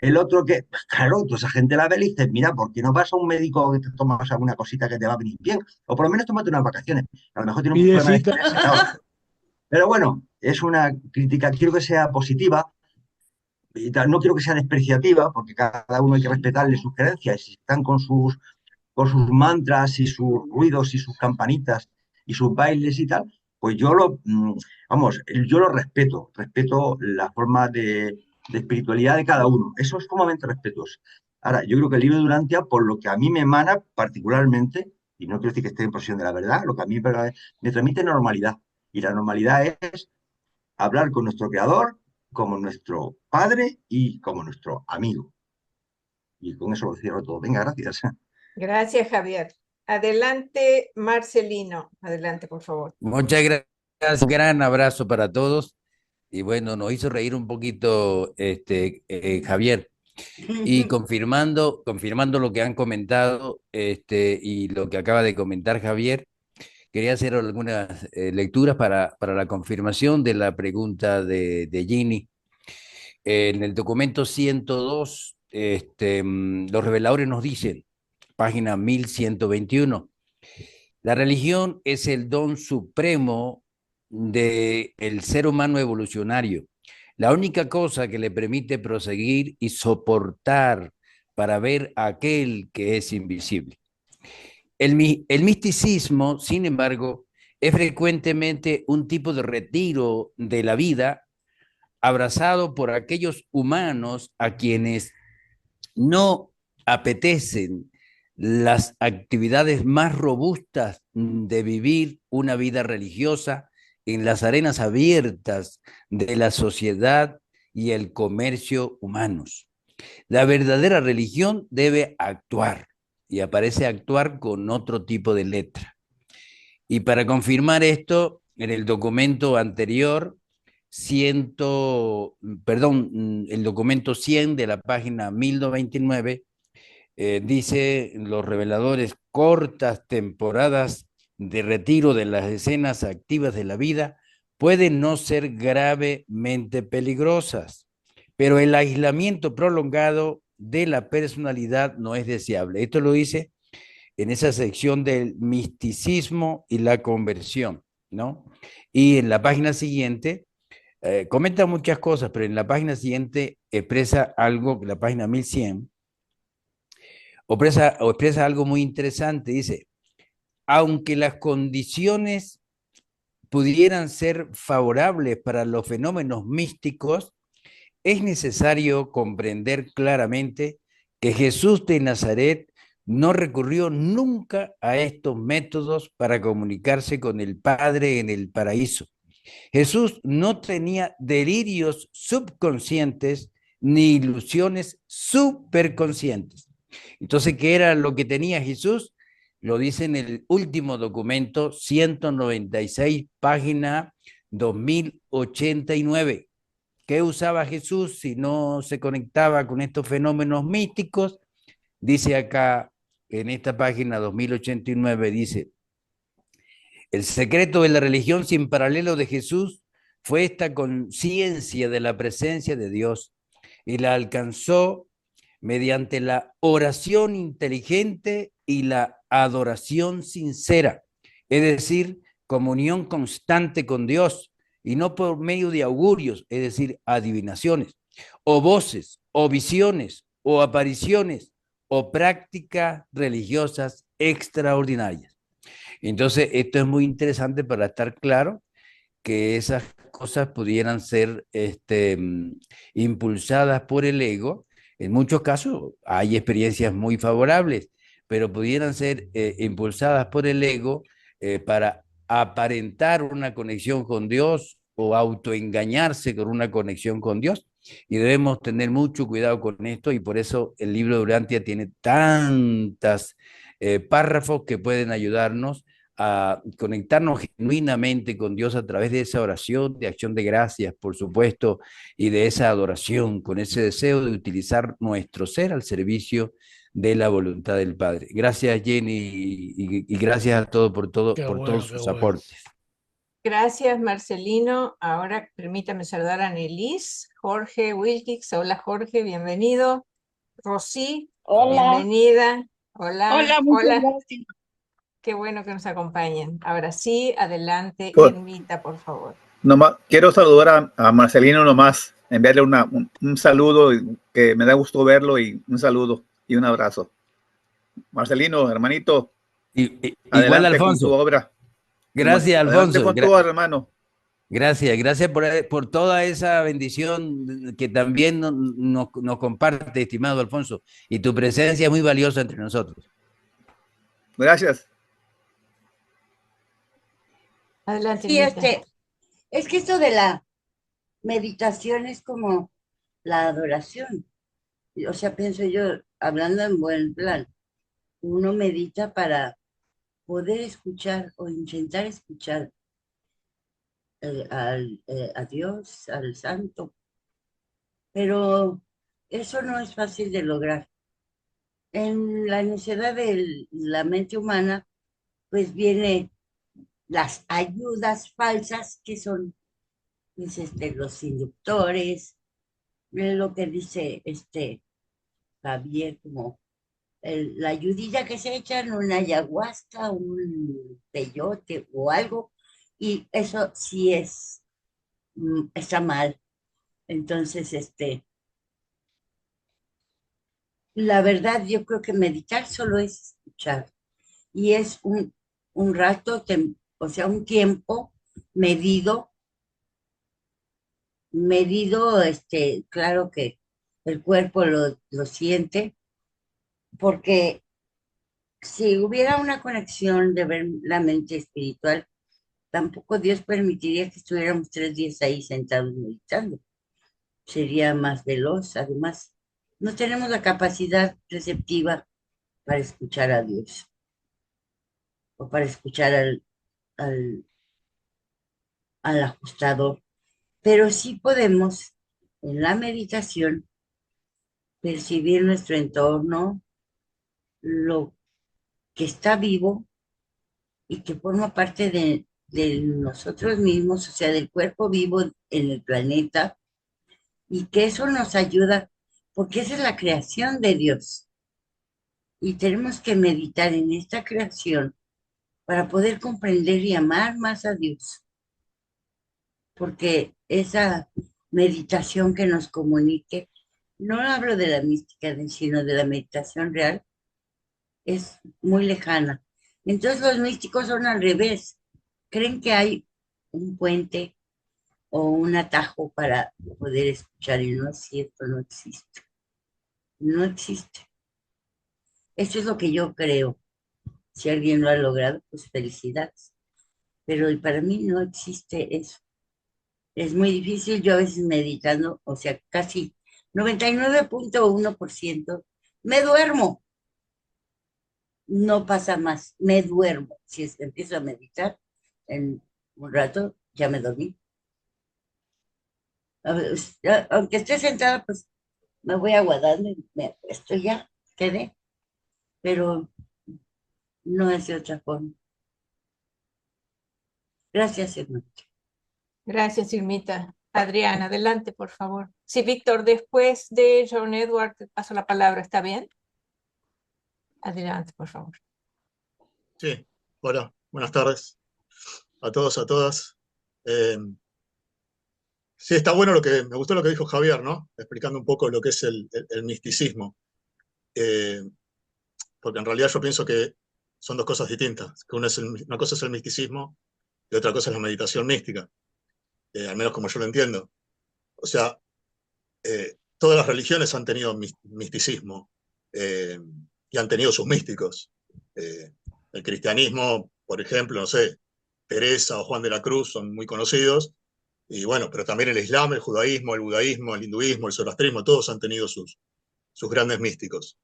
El otro que, pues claro, tú esa gente la ve y dices, mira, ¿por qué no vas a un médico que te tomas alguna cosita que te va a venir bien? O por lo menos tómate unas vacaciones. A lo mejor tiene un Pide problema de cita. estrés. Pero bueno, es una crítica, quiero que sea positiva, y no quiero que sea despreciativa, porque cada uno hay que respetarle sus creencias, y si están con sus mantras y sus ruidos y sus campanitas y sus bailes y tal, pues vamos, yo lo respeto, respeto la forma de espiritualidad de cada uno. Eso es sumamente respetuoso. Ahora, yo creo que el libro de Durantia, por lo que a mí me emana particularmente, y no quiero decir que esté en posesión de la verdad, lo que a mí me transmite normalidad. Y la normalidad es hablar con nuestro creador como nuestro padre y como nuestro amigo. Y con eso lo cierro todo. Venga, gracias. Gracias, Javier. Adelante, Marcelino. Adelante, por favor. Muchas gracias, un gran abrazo para todos. Y bueno, nos hizo reír un poquito Javier. Y confirmando lo que han comentado y lo que acaba de comentar Javier, quería hacer algunas lecturas para la confirmación de la pregunta de Ginny. En el documento 102, los reveladores nos dicen, página 1121, la religión es el don supremo del ser humano evolucionario, la única cosa que le permite proseguir y soportar para ver a aquel que es invisible. El misticismo, sin embargo, es frecuentemente un tipo de retiro de la vida abrazado por aquellos humanos a quienes no apetecen las actividades más robustas de vivir una vida religiosa en las arenas abiertas de la sociedad y el comercio humanos. La verdadera religión debe actuar, y aparece actuar con otro tipo de letra. Y para confirmar esto, en el documento anterior, el documento 100 de la página 1029, dice los reveladores, cortas temporadas de retiro de las escenas activas de la vida pueden no ser gravemente peligrosas, pero el aislamiento prolongado de la personalidad no es deseable. Esto lo dice en esa sección del misticismo y la conversión, ¿no? Y en la página siguiente, comenta muchas cosas, pero en la página siguiente expresa algo, la página 1100, expresa algo muy interesante. Dice, aunque las condiciones pudieran ser favorables para los fenómenos místicos, es necesario comprender claramente que Jesús de Nazaret no recurrió nunca a estos métodos para comunicarse con el Padre en el paraíso. Jesús no tenía delirios subconscientes ni ilusiones superconscientes. Entonces, ¿qué era lo que tenía Jesús? Lo dice en el último documento, 196, página 2089. ¿Qué usaba Jesús si no se conectaba con estos fenómenos místicos? Dice acá, en esta página 2089, dice, el secreto de la religión sin paralelo de Jesús fue esta conciencia de la presencia de Dios y la alcanzó mediante la oración inteligente y la adoración sincera, es decir, comunión constante con Dios y no por medio de augurios, es decir, adivinaciones, o voces, o visiones, o apariciones, o prácticas religiosas extraordinarias. Entonces, esto es muy interesante para estar claro que esas cosas pudieran ser impulsadas por el ego. En muchos casos hay experiencias muy favorables, pero pudieran ser impulsadas por el ego para aparentar una conexión con Dios o autoengañarse con una conexión con Dios. Y debemos tener mucho cuidado con esto, y por eso el libro de Urantia tiene tantas párrafos que pueden ayudarnos a conectarnos genuinamente con Dios a través de esa oración de acción de gracias, por supuesto, y de esa adoración, con ese deseo de utilizar nuestro ser al servicio de la voluntad del Padre. Gracias, Jenny, y gracias a todos por Qué todos bueno, qué sus bueno. aportes. Gracias, Marcelino. Ahora permítame saludar a Nelis, Jorge Wilkix. Hola, Jorge, bienvenido. Rosy, Hola, bienvenida. Hola, hola, muchas hola. gracias. Qué bueno que nos acompañen. Ahora sí, adelante, Pues, Irmita, por favor. nomás, quiero saludar a Marcelino nomás, enviarle un saludo, que me da gusto verlo, y un saludo y un abrazo. Marcelino, hermanito, Igual, adelante con tu Alfonso. obra. Gracias, Adelante Alfonso. con tu obra, hermano. Gracias por toda esa bendición que también nos comparte, estimado Alfonso, y tu presencia es muy valiosa entre nosotros. Gracias. Adelante, Sí, Irmita. es que esto de la meditación es como la adoración. O sea, pienso yo, hablando en buen plan, uno medita para poder escuchar o intentar escuchar a Dios, al Santo, pero eso no es fácil de lograr. En la necedad de la mente humana, pues viene las ayudas falsas que son pues, los inductores, lo que dice Javier, como la ayudilla que se echan, una ayahuasca, un peyote o algo, y eso sí está mal. Entonces, la verdad, yo creo que meditar solo es escuchar, y es un rato, o sea, un tiempo medido, claro que el cuerpo lo siente, porque si hubiera una conexión de ver la mente espiritual, tampoco Dios permitiría que estuviéramos 3 días ahí sentados meditando. Sería más veloz. Además, no tenemos la capacidad receptiva para escuchar a Dios o para escuchar al, al ajustador. Pero sí podemos, en la meditación, percibir nuestro entorno, lo que está vivo y que forma parte de nosotros mismos, o sea, del cuerpo vivo en el planeta, y que eso nos ayuda, porque esa es la creación de Dios. Y tenemos que meditar en esta creación para poder comprender y amar más a Dios, porque esa meditación que nos comunique, no hablo de la mística, sino de la meditación real, es muy lejana. Entonces los místicos son al revés, creen que hay un puente o un atajo para poder escuchar, y no es cierto, no existe. No existe. Eso es lo que yo creo. Si alguien lo ha logrado, pues felicidades. Pero para mí no existe eso. Es muy difícil. Yo a veces meditando, o sea, casi 99.1% me duermo. No pasa más. Me duermo. Si es que empiezo a meditar, en un rato ya me dormí. Aunque esté sentada, pues me voy aguardando y me acuesto ya, quedé. Pero no es de otra forma. Gracias, hermano. Gracias, Irmita. Adriana, adelante, por favor. Sí, Víctor, después de John Edward, te paso la palabra, ¿está bien? Adelante, por favor. Sí, hola, buenas tardes a todos, a todas. Sí, está bueno me gustó lo que dijo Javier, ¿no? Explicando un poco lo que es el misticismo. Porque en realidad yo pienso que son dos cosas distintas. Que una cosa es el misticismo y otra cosa es la meditación mística. Al menos como yo lo entiendo. O sea, todas las religiones han tenido misticismo y han tenido sus místicos. El cristianismo, por ejemplo, no sé, Teresa o Juan de la Cruz son muy conocidos, y bueno, pero también el Islam, el judaísmo, el budaísmo, el hinduismo, el zoroastrismo, todos han tenido sus grandes místicos.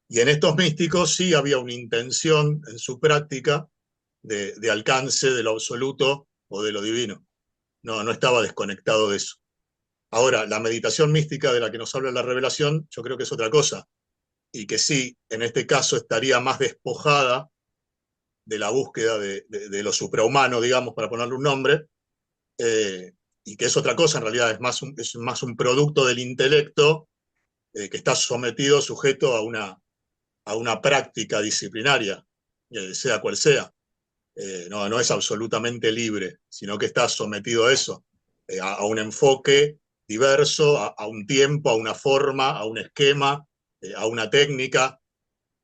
Y en estos místicos sí había una intención en su práctica de alcance de lo absoluto o de lo divino. No estaba desconectado de eso. Ahora, la meditación mística de la que nos habla la revelación, yo creo que es otra cosa, y que sí, en este caso estaría más despojada de la búsqueda de lo suprahumano, digamos, para ponerle un nombre, y que es otra cosa, en realidad es más un producto del intelecto que está sometido, sujeto a una práctica disciplinaria, sea cual sea. No es absolutamente libre, sino que está sometido a eso, a un enfoque diverso, a un tiempo, a una forma, a un esquema, a una técnica,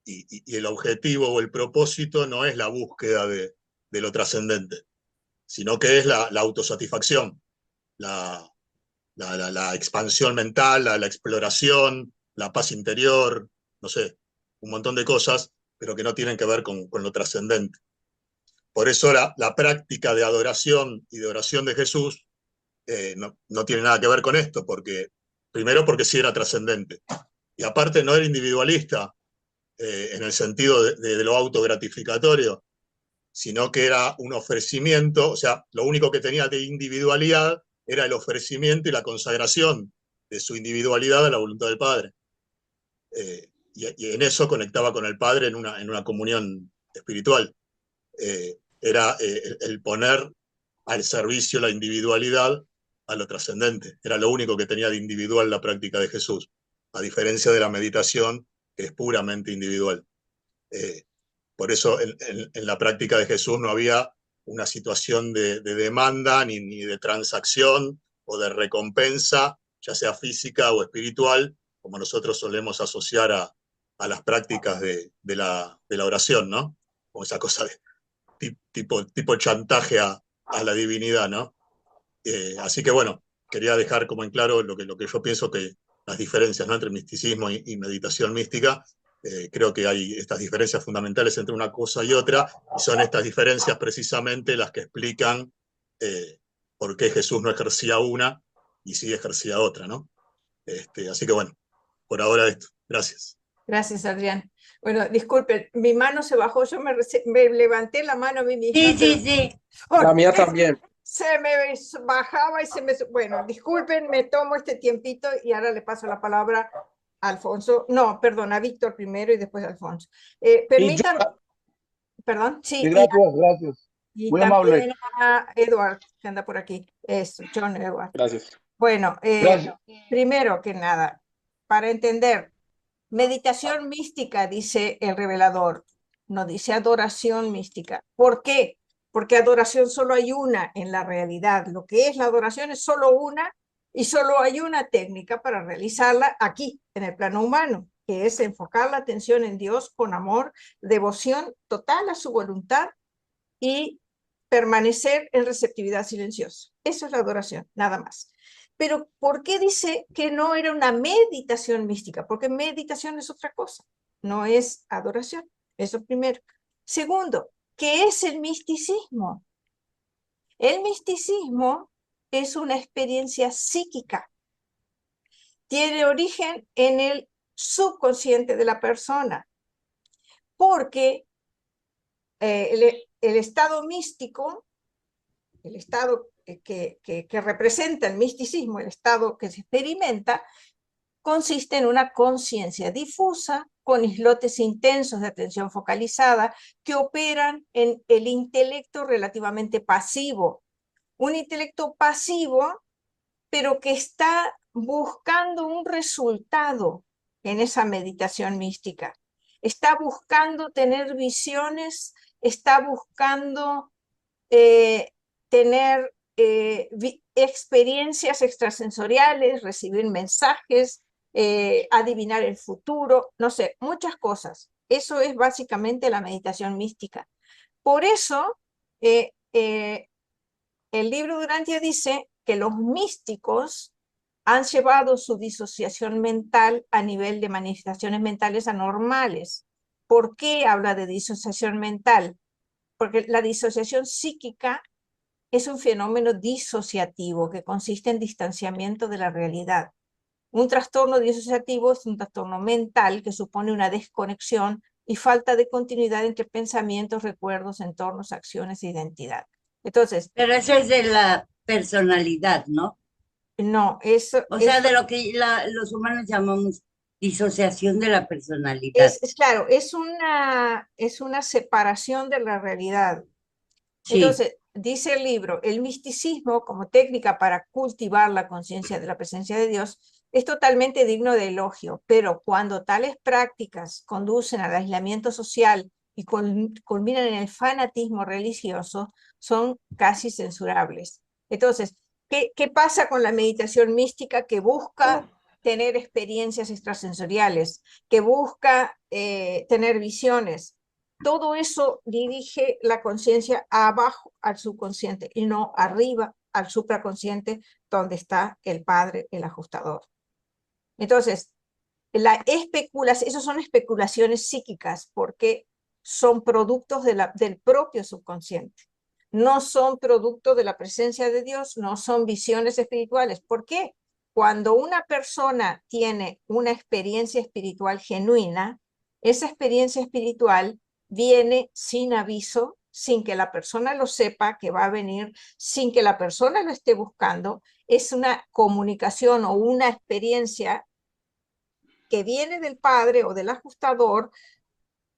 y el objetivo o el propósito no es la búsqueda de lo trascendente, sino que es la autosatisfacción, la expansión mental, la exploración, la paz interior, no sé, un montón de cosas, pero que no tienen que ver con lo trascendente. Por eso la práctica de adoración y de oración de Jesús no tiene nada que ver con esto, primero porque sí era trascendente, y aparte no era individualista en el sentido de lo autogratificatorio, sino que era un ofrecimiento, o sea, lo único que tenía de individualidad era el ofrecimiento y la consagración de su individualidad a la voluntad del Padre. Y en eso conectaba con el Padre en una comunión espiritual. Era el poner al servicio la individualidad a lo trascendente. Era lo único que tenía de individual la práctica de Jesús, a diferencia de la meditación, que es puramente individual. Por eso en la práctica de Jesús no había una situación de demanda ni de transacción o de recompensa, ya sea física o espiritual, como nosotros solemos asociar a las prácticas de la oración, ¿no? Como esa cosa de tipo chantaje a la divinidad, ¿no? Así que bueno, quería dejar como en claro lo que yo pienso que las diferencias, ¿no?, entre misticismo y meditación mística. Creo que hay estas diferencias fundamentales entre una cosa y otra, y son estas diferencias precisamente las que explican por qué Jesús no ejercía una y sí ejercía otra, ¿no? Así que bueno, por ahora esto. Gracias. Gracias, Adrián. Bueno, disculpen, mi mano se bajó, yo me levanté la mano a mí misma. Sí. La mía también. Se me bajaba y se me... Bueno, disculpen, me tomo este tiempito y ahora le paso la palabra a Alfonso. No, perdón, a Víctor primero y después a Alfonso. Permítanme... Perdón, sí. Sí, gracias. Y Muy también amable. a Edward, que anda por aquí. Eso, John Edward. Gracias. Bueno, Gracias. primero que nada, para entender, meditación mística, dice el revelador, no dice adoración mística. ¿Por qué? Porque adoración solo hay una en la realidad. Lo que es la adoración es solo una y solo hay una técnica para realizarla aquí, en el plano humano, que es enfocar la atención en Dios con amor, devoción total a su voluntad y permanecer en receptividad silenciosa. Eso es la adoración, nada más. Pero ¿por qué dice que no era una meditación mística? Porque meditación es otra cosa, no es adoración. Eso primero. Segundo, ¿qué es el misticismo? El misticismo es una experiencia psíquica. Tiene origen en el subconsciente de la persona, porque el estado místico, el estado que representa el misticismo, el estado que se experimenta, consiste en una conciencia difusa con islotes intensos de atención focalizada que operan en el intelecto relativamente pasivo. Un intelecto pasivo, pero que está buscando un resultado en esa meditación mística. Está buscando tener visiones, está buscando tener experiencias extrasensoriales, recibir mensajes, adivinar el futuro, no sé, muchas cosas. Eso es básicamente la meditación mística. Por eso, el libro de Urantia dice que los místicos han llevado su disociación mental a nivel de manifestaciones mentales anormales. ¿Por qué habla de disociación mental? Porque la disociación psíquica es un fenómeno disociativo que consiste en distanciamiento de la realidad. Un trastorno disociativo es un trastorno mental que supone una desconexión y falta de continuidad entre pensamientos, recuerdos, entornos, acciones e identidad. Entonces, pero eso es de la personalidad, ¿no? no, eso... O sea, de lo que los humanos llamamos disociación de la personalidad. Claro, es una separación de la realidad. Sí, Entonces, dice el libro, el misticismo como técnica para cultivar la conciencia de la presencia de Dios es totalmente digno de elogio, pero cuando tales prácticas conducen al aislamiento social y culminan en el fanatismo religioso, son casi censurables. Entonces, ¿qué pasa con la meditación mística que busca tener experiencias extrasensoriales, que busca tener visiones? Todo eso dirige la conciencia abajo al subconsciente y no arriba al supraconsciente, donde está el Padre, el ajustador. Entonces, esas son especulaciones psíquicas porque son productos del propio subconsciente. No son producto de la presencia de Dios, no son visiones espirituales. ¿Por qué? Cuando una persona tiene una experiencia espiritual genuina, esa experiencia espiritual viene sin aviso, sin que la persona lo sepa que va a venir, sin que la persona lo esté buscando. Es una comunicación o una experiencia que viene del Padre o del ajustador,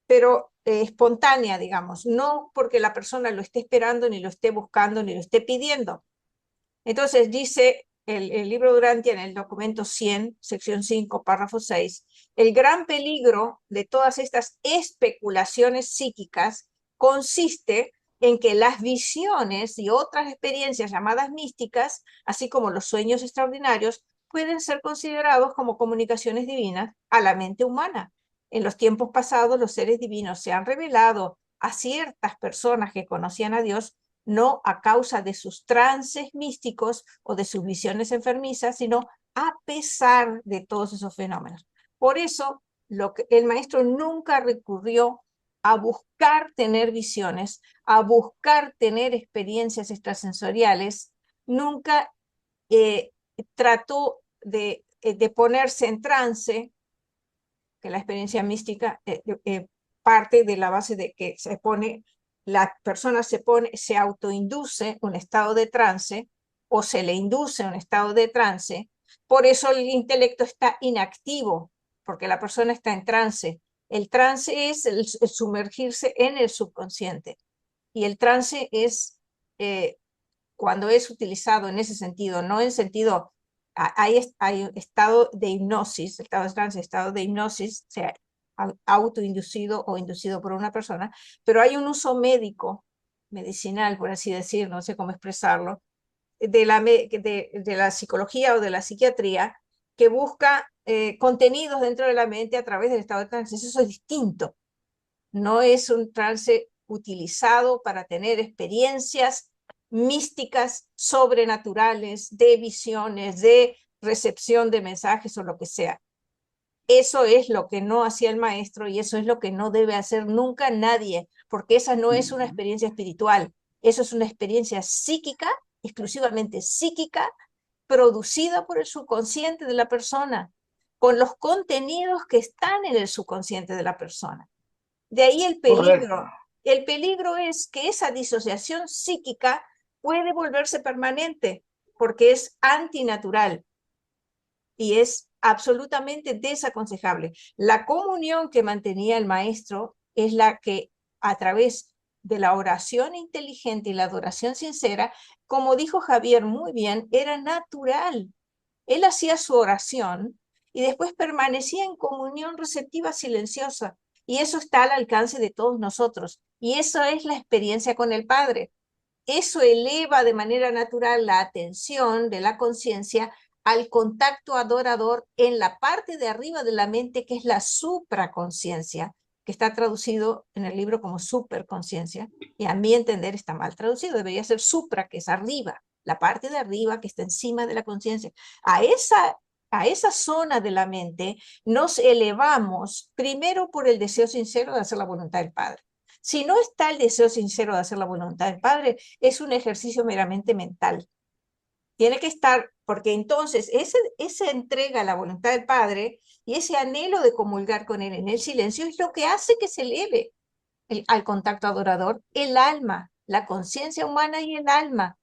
pero espontánea, digamos, no porque la persona lo esté esperando, ni lo esté buscando, ni lo esté pidiendo. Entonces dice el libro Durantia en el documento 100, sección 5, párrafo 6, el gran peligro de todas estas especulaciones psíquicas consiste en que las visiones y otras experiencias llamadas místicas, así como los sueños extraordinarios, pueden ser considerados como comunicaciones divinas a la mente humana. En los tiempos pasados, los seres divinos se han revelado a ciertas personas que conocían a Dios no a causa de sus trances místicos o de sus visiones enfermizas, sino a pesar de todos esos fenómenos. Por eso, el maestro nunca recurrió a buscar tener visiones, a buscar tener experiencias extrasensoriales, nunca trató de ponerse en trance, que la experiencia mística parte de la base de que la persona se autoinduce un estado de trance o se le induce un estado de trance. Por eso el intelecto está inactivo, porque la persona está en trance. El trance es el sumergirse en el subconsciente. Y el trance es cuando es utilizado en ese sentido, no en sentido, hay estado de hipnosis, estado de trance, estado de hipnosis, sea autoinducido o inducido por una persona, pero hay un uso médico, medicinal, por así decir, no sé cómo expresarlo, de la psicología o de la psiquiatría que busca contenidos dentro de la mente a través del estado de trance. Eso es distinto. No es un trance utilizado para tener experiencias místicas, sobrenaturales, de visiones, de recepción de mensajes o lo que sea. Eso es lo que no hacía el maestro y eso es lo que no debe hacer nunca nadie, porque esa no es una experiencia espiritual, eso es una experiencia psíquica, exclusivamente psíquica, producida por el subconsciente de la persona, con los contenidos que están en el subconsciente de la persona. De ahí el peligro. Correcto. El peligro es que esa disociación psíquica puede volverse permanente porque es antinatural y es absolutamente desaconsejable. La comunión que mantenía el maestro es la que a través de la oración inteligente y la adoración sincera, como dijo Javier muy bien, era natural. Él hacía su oración y después permanecía en comunión receptiva silenciosa. Y eso está al alcance de todos nosotros. Y eso es la experiencia con el Padre. Eso eleva de manera natural la atención de la conciencia al contacto adorador en la parte de arriba de la mente, que es la supraconciencia, que está traducido en el libro como superconciencia, y a mi entender está mal traducido, debería ser supra, que es arriba, la parte de arriba que está encima de la conciencia. A esa zona de la mente nos elevamos primero por el deseo sincero de hacer la voluntad del Padre. Si no está el deseo sincero de hacer la voluntad del Padre, es un ejercicio meramente mental. Tiene que estar, porque entonces esa entrega a la voluntad del Padre y ese anhelo de comulgar con Él en el silencio es lo que hace que se eleve al contacto adorador el alma, la conciencia humana y el alma.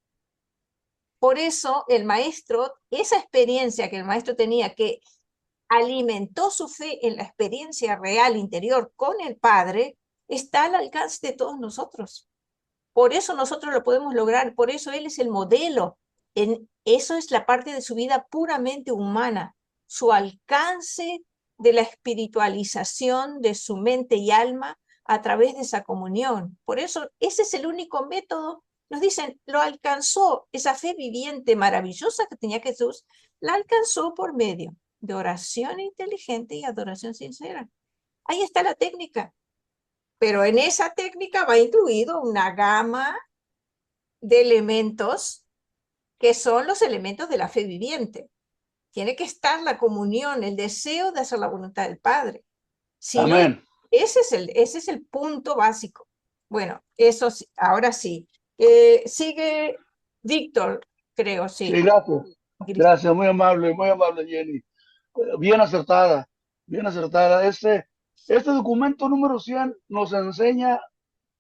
Por eso el maestro, esa experiencia que el maestro tenía, que alimentó su fe en la experiencia real interior con el Padre, está al alcance de todos nosotros. Por eso nosotros lo podemos lograr, por eso Él es el modelo. Eso es la parte de su vida puramente humana, su alcance de la espiritualización de su mente y alma a través de esa comunión. Por eso ese es el único método. Nos dicen, lo alcanzó, esa fe viviente maravillosa que tenía Jesús, la alcanzó por medio de oración inteligente y adoración sincera. Ahí está la técnica. Pero en esa técnica va incluido una gama de elementos que son los elementos de la fe viviente. Tiene que estar la comunión, el deseo de hacer la voluntad del Padre. Si no, Amén. ese es el punto básico. Bueno, eso sí, ahora sí. Sigue Víctor, creo, sí. Sí, gracias. Gracias, muy amable, Jenny. Bien acertada, bien acertada. Este documento número 100 nos enseña,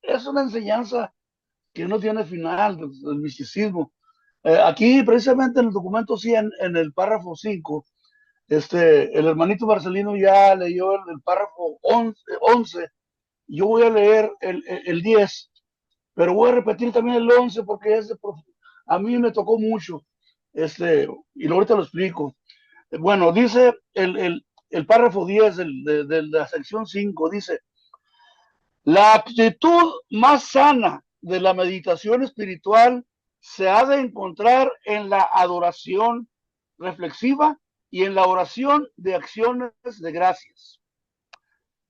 es una enseñanza que no tiene final del misticismo. Aquí, precisamente en el documento 100, en el párrafo 5, el hermanito Marcelino ya leyó el párrafo 11. Yo voy a leer el 10, pero voy a repetir también el 11 porque a mí me tocó mucho. Y ahorita lo explico. Bueno, dice el párrafo 10 de la sección 5, dice, la actitud más sana de la meditación espiritual se ha de encontrar en la adoración reflexiva y en la oración de acciones de gracias.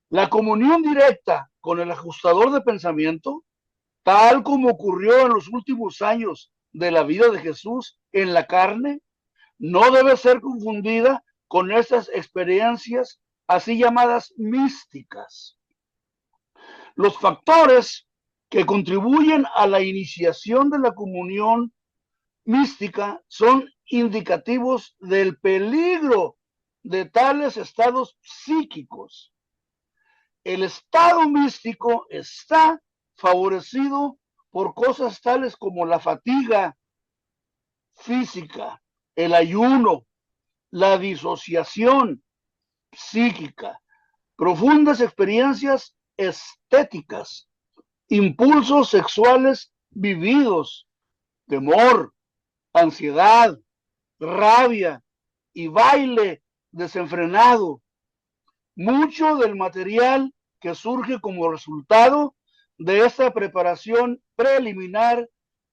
La comunión directa con el ajustador de pensamiento, tal como ocurrió en los últimos años de la vida de Jesús en la carne, no debe ser confundida con estas experiencias así llamadas místicas. Los factores que contribuyen a la iniciación de la comunión mística son indicativos del peligro de tales estados psíquicos. El estado místico está favorecido por cosas tales como la fatiga física, el ayuno, la disociación psíquica, profundas experiencias estéticas, impulsos sexuales vividos, temor, ansiedad, rabia y baile desenfrenado. Mucho del material que surge como resultado de esta preparación preliminar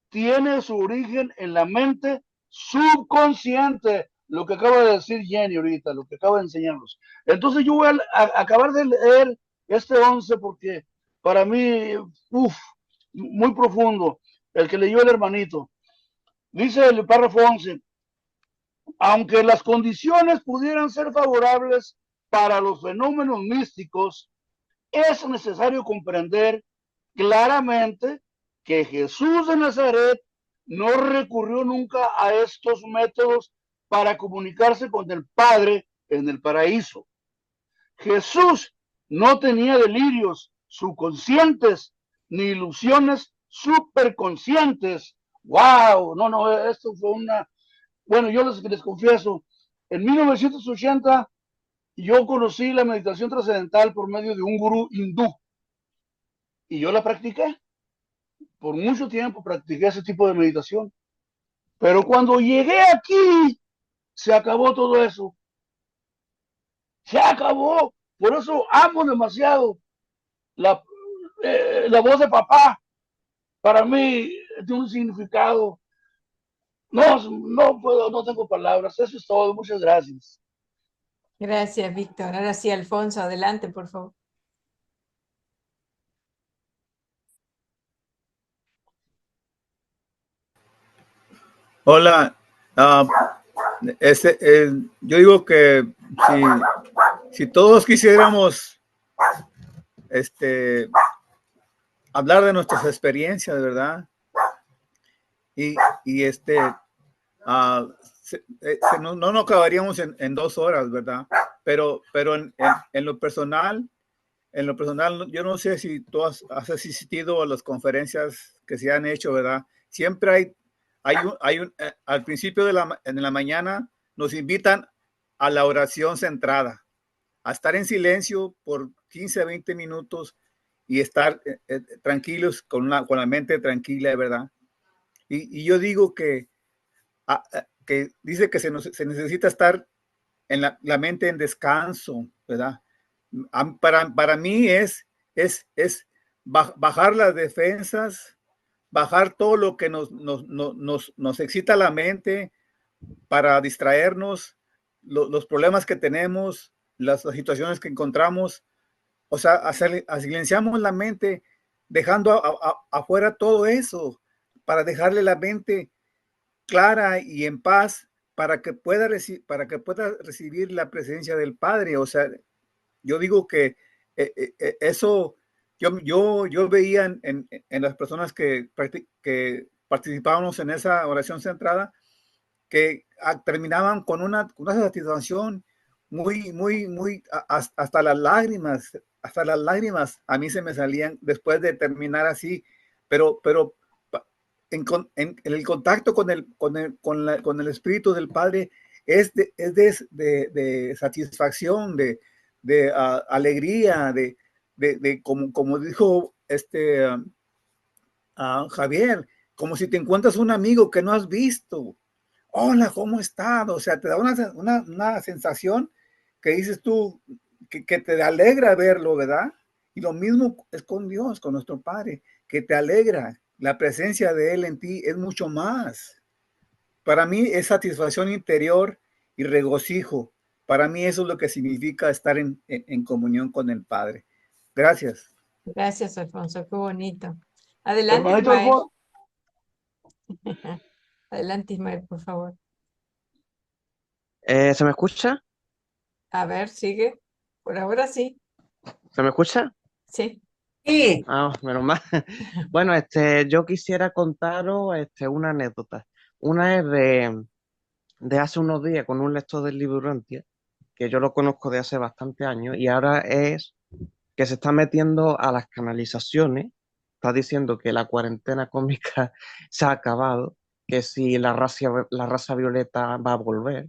tiene su origen en la mente subconsciente, lo que acaba de decir Jenny ahorita, lo que acaba de enseñarnos. Entonces yo voy a acabar de leer este 11 porque para mí, muy profundo, el que leyó el hermanito. Dice el párrafo 11, aunque las condiciones pudieran ser favorables para los fenómenos místicos, es necesario comprender claramente que Jesús de Nazaret no recurrió nunca a estos métodos para comunicarse con el Padre en el paraíso. Jesús no tenía delirios subconscientes ni ilusiones superconscientes. ¡Wow! No, esto fue una... Bueno, yo les confieso, en 1980 yo conocí la meditación trascendental por medio de un gurú hindú y yo la practiqué. Por mucho tiempo practiqué ese tipo de meditación. Pero cuando llegué aquí, se acabó todo eso. Se acabó. Por eso amo demasiado la voz de papá. Para mí tiene un significado. No puedo, no tengo palabras. Eso es todo. Muchas gracias. Gracias, Víctor. Ahora sí, Alfonso, adelante, por favor. Hola, yo digo que si todos quisiéramos hablar de nuestras experiencias, ¿verdad? Y no nos acabaríamos en 2 horas, ¿verdad? Pero en lo personal, yo no sé si tú has asistido a las conferencias que se han hecho, ¿verdad? Siempre al principio en la mañana nos invitan a la oración centrada, a estar en silencio por 15 a 20 minutos y estar tranquilos con la mente tranquila, ¿verdad? Y yo digo que dice que se necesita estar en la mente en descanso, ¿verdad? Para mí es bajar las defensas, bajar todo lo que nos excita la mente para distraernos, los problemas que tenemos, las situaciones que encontramos, o sea, silenciamos la mente, dejando afuera todo eso, para dejarle la mente clara y en paz para que pueda recibir la presencia del Padre. O sea, yo digo que eso yo veía en las personas que participábamos en esa oración centrada, que terminaban con una satisfacción muy, hasta las lágrimas a mí se me salían después de terminar así, pero en el contacto con el Espíritu del Padre de satisfacción, de alegría, como dijo Javier, como si te encuentras un amigo que no has visto. Hola, ¿cómo estás? O sea, te da una sensación que dices tú, que te alegra verlo, ¿verdad? Y lo mismo es con Dios, con nuestro Padre, que te alegra. La presencia de Él en ti es mucho más. Para mí es satisfacción interior y regocijo. Para mí eso es lo que significa estar en comunión con el Padre. Gracias. Gracias, Alfonso, qué bonito. Adelante, Hermanito Ismael. Alfonso, Adelante, Ismael, por favor. ¿Se me escucha? A ver, sigue. Por ahora sí. ¿Se me escucha? Sí. Sí, Ah, menos mal. Bueno, yo quisiera contaros una anécdota. Una es de hace unos días con un lector del libro Urantia, que yo lo conozco de hace bastante años, y ahora es que se está metiendo a las canalizaciones, está diciendo que la cuarentena cósmica se ha acabado, que si la raza violeta va a volver,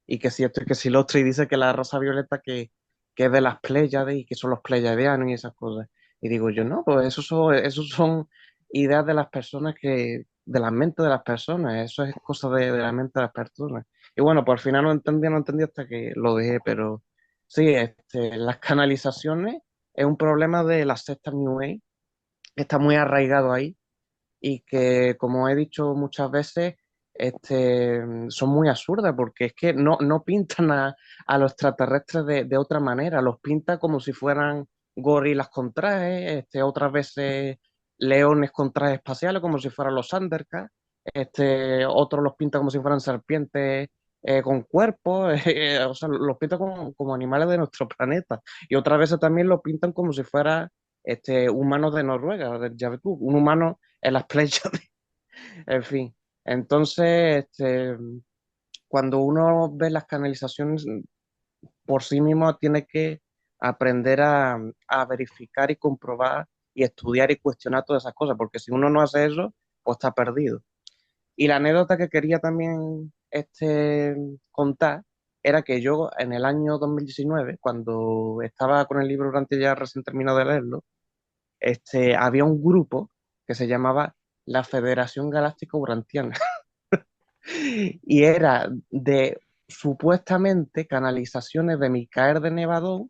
y que si esto y que si lo otro, y dice que la raza violeta que es de las Pléyades y que son los pleyadianos y esas cosas. Y digo yo, no, pues esos son ideas de las personas de la mente de las personas, eso es cosa de la mente de las personas. Y bueno, pues al final no entendí hasta que lo dejé, pero sí, las canalizaciones es un problema de la secta New Age, que está muy arraigado ahí y que, como he dicho muchas veces, son muy absurdas porque es que no pintan a los extraterrestres de otra manera, los pintan como si fueran gorilas con trajes, otras veces leones con trajes espaciales como si fueran los Thundercats, otros los pintan como si fueran serpientes con cuerpos, o sea, los pintan como animales de nuestro planeta y otras veces también los pintan como si fuera humanos de Noruega, ya ves tú, un humano en las Pléyades, en fin. Entonces, cuando uno ve las canalizaciones por sí mismo, tiene que aprender a verificar y comprobar y estudiar y cuestionar todas esas cosas, porque si uno no hace eso, pues está perdido. Y la anécdota que quería también contar era que yo en el año 2019, cuando estaba con el libro durante ya recién terminado de leerlo, había un grupo que se llamaba la Federación Galáctica Urantiana y era de supuestamente canalizaciones de Micael de Nevadón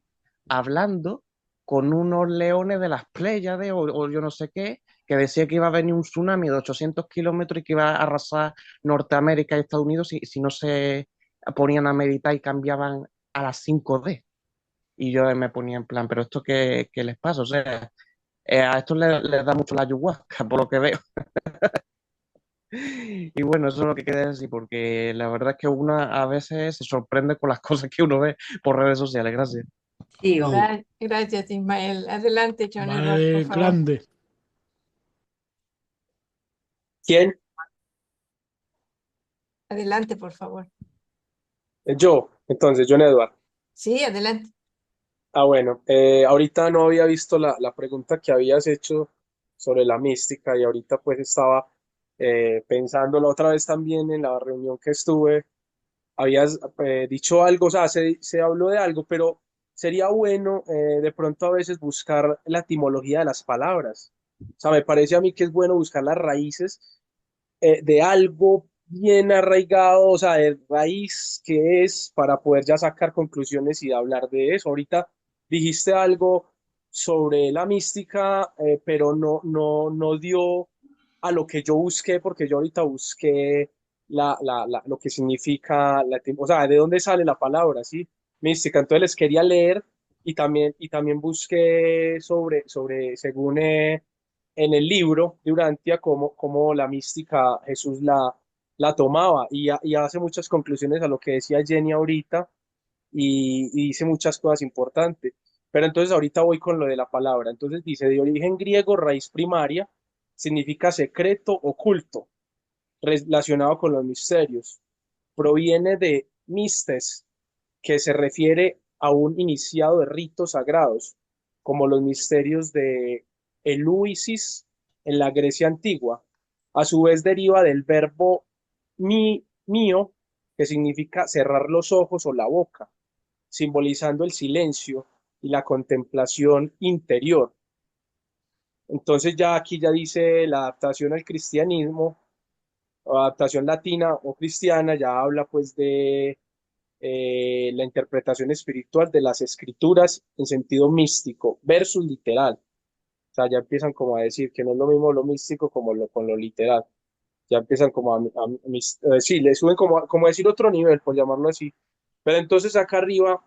hablando con unos leones de las Pléyades o yo no sé qué, que decía que iba a venir un tsunami de 800 kilómetros y que iba a arrasar Norteamérica y Estados Unidos si no se ponían a meditar y cambiaban a las 5D. Y yo me ponía en plan, ¿pero esto qué les pasa? O sea, a esto les da mucho la ayahuasca, por lo que veo. Y bueno, eso es lo que quería decir, porque la verdad es que uno a veces se sorprende con las cosas que uno ve por redes sociales. Gracias. sí, hombre. Gracias, Ismael. Adelante, John Edward, por Vale, favor. grande. ¿Quién? Adelante, por favor. Yo, entonces, John Edward. Sí, adelante. Ah, bueno, ahorita no había visto la pregunta que habías hecho sobre la mística y ahorita pues estaba pensándolo otra vez también en la reunión que estuve habías dicho algo, o sea, se habló de algo, pero sería bueno de pronto a veces buscar la etimología de las palabras. O sea, me parece a mí que es bueno buscar las raíces de algo bien arraigado, o sea, de raíz que es para poder ya sacar conclusiones y hablar de eso. Ahorita dijiste algo sobre la mística, pero no dio a lo que yo busqué, porque yo ahorita busqué lo que significa, o sea, de dónde sale la palabra, ¿sí? Mística. Entonces les quería leer y también busqué según en el libro de Urantia, cómo la mística Jesús la tomaba y hace muchas conclusiones a lo que decía Jenny ahorita y dice muchas cosas importantes. Pero entonces ahorita voy con lo de la palabra. Entonces dice, de origen griego, raíz primaria, significa secreto, oculto, relacionado con los misterios. Proviene de mistes, que se refiere a un iniciado de ritos sagrados, como los misterios de Eleusis en la Grecia antigua. A su vez deriva del verbo mío, que significa cerrar los ojos o la boca, simbolizando el silencio y la contemplación interior. Entonces ya aquí ya dice la adaptación al cristianismo, o adaptación latina o cristiana, ya habla pues de la interpretación espiritual de las escrituras en sentido místico versus literal. O sea, ya empiezan como a decir que no es lo mismo lo místico como con lo literal. Ya empiezan como sí, le suben como a decir otro nivel, por llamarlo así. Pero entonces acá arriba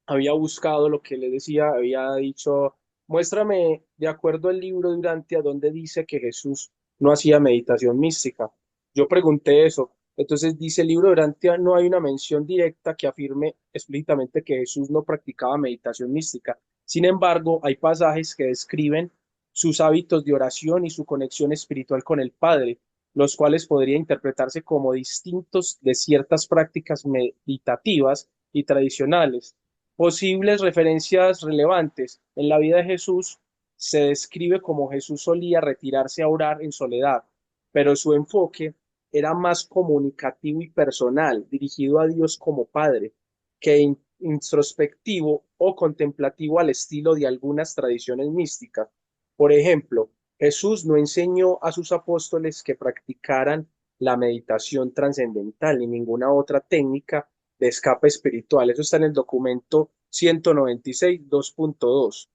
había buscado lo que le decía, había dicho, muéstrame de acuerdo al libro de Urantia donde dice que Jesús no hacía meditación mística. Yo pregunté eso. Entonces dice el libro de Urantia, no hay una mención directa que afirme explícitamente que Jesús no practicaba meditación mística. Sin embargo, hay pasajes que describen sus hábitos de oración y su conexión espiritual con el Padre, los cuales podrían interpretarse como distintos de ciertas prácticas meditativas y tradicionales. Posibles referencias relevantes en la vida de Jesús: se describe como Jesús solía retirarse a orar en soledad, pero su enfoque era más comunicativo y personal, dirigido a Dios como Padre, que introspectivo o contemplativo al estilo de algunas tradiciones místicas. Por ejemplo, Jesús no enseñó a sus apóstoles que practicaran la meditación trascendental ni ninguna otra técnica de escape espiritual. Eso está en el documento 196, 2.2.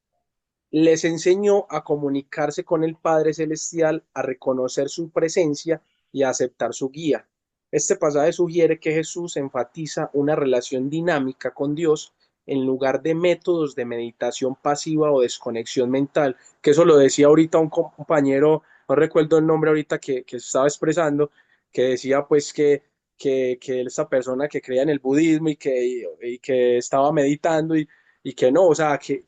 Les enseñó a comunicarse con el Padre Celestial, a reconocer su presencia y a aceptar su guía. Este pasaje sugiere que Jesús enfatiza una relación dinámica con Dios en lugar de métodos de meditación pasiva o desconexión mental, que eso lo decía ahorita un compañero, no recuerdo el nombre ahorita que estaba expresando, que decía pues que esa persona que creía en el budismo y que estaba meditando y que no, o sea, que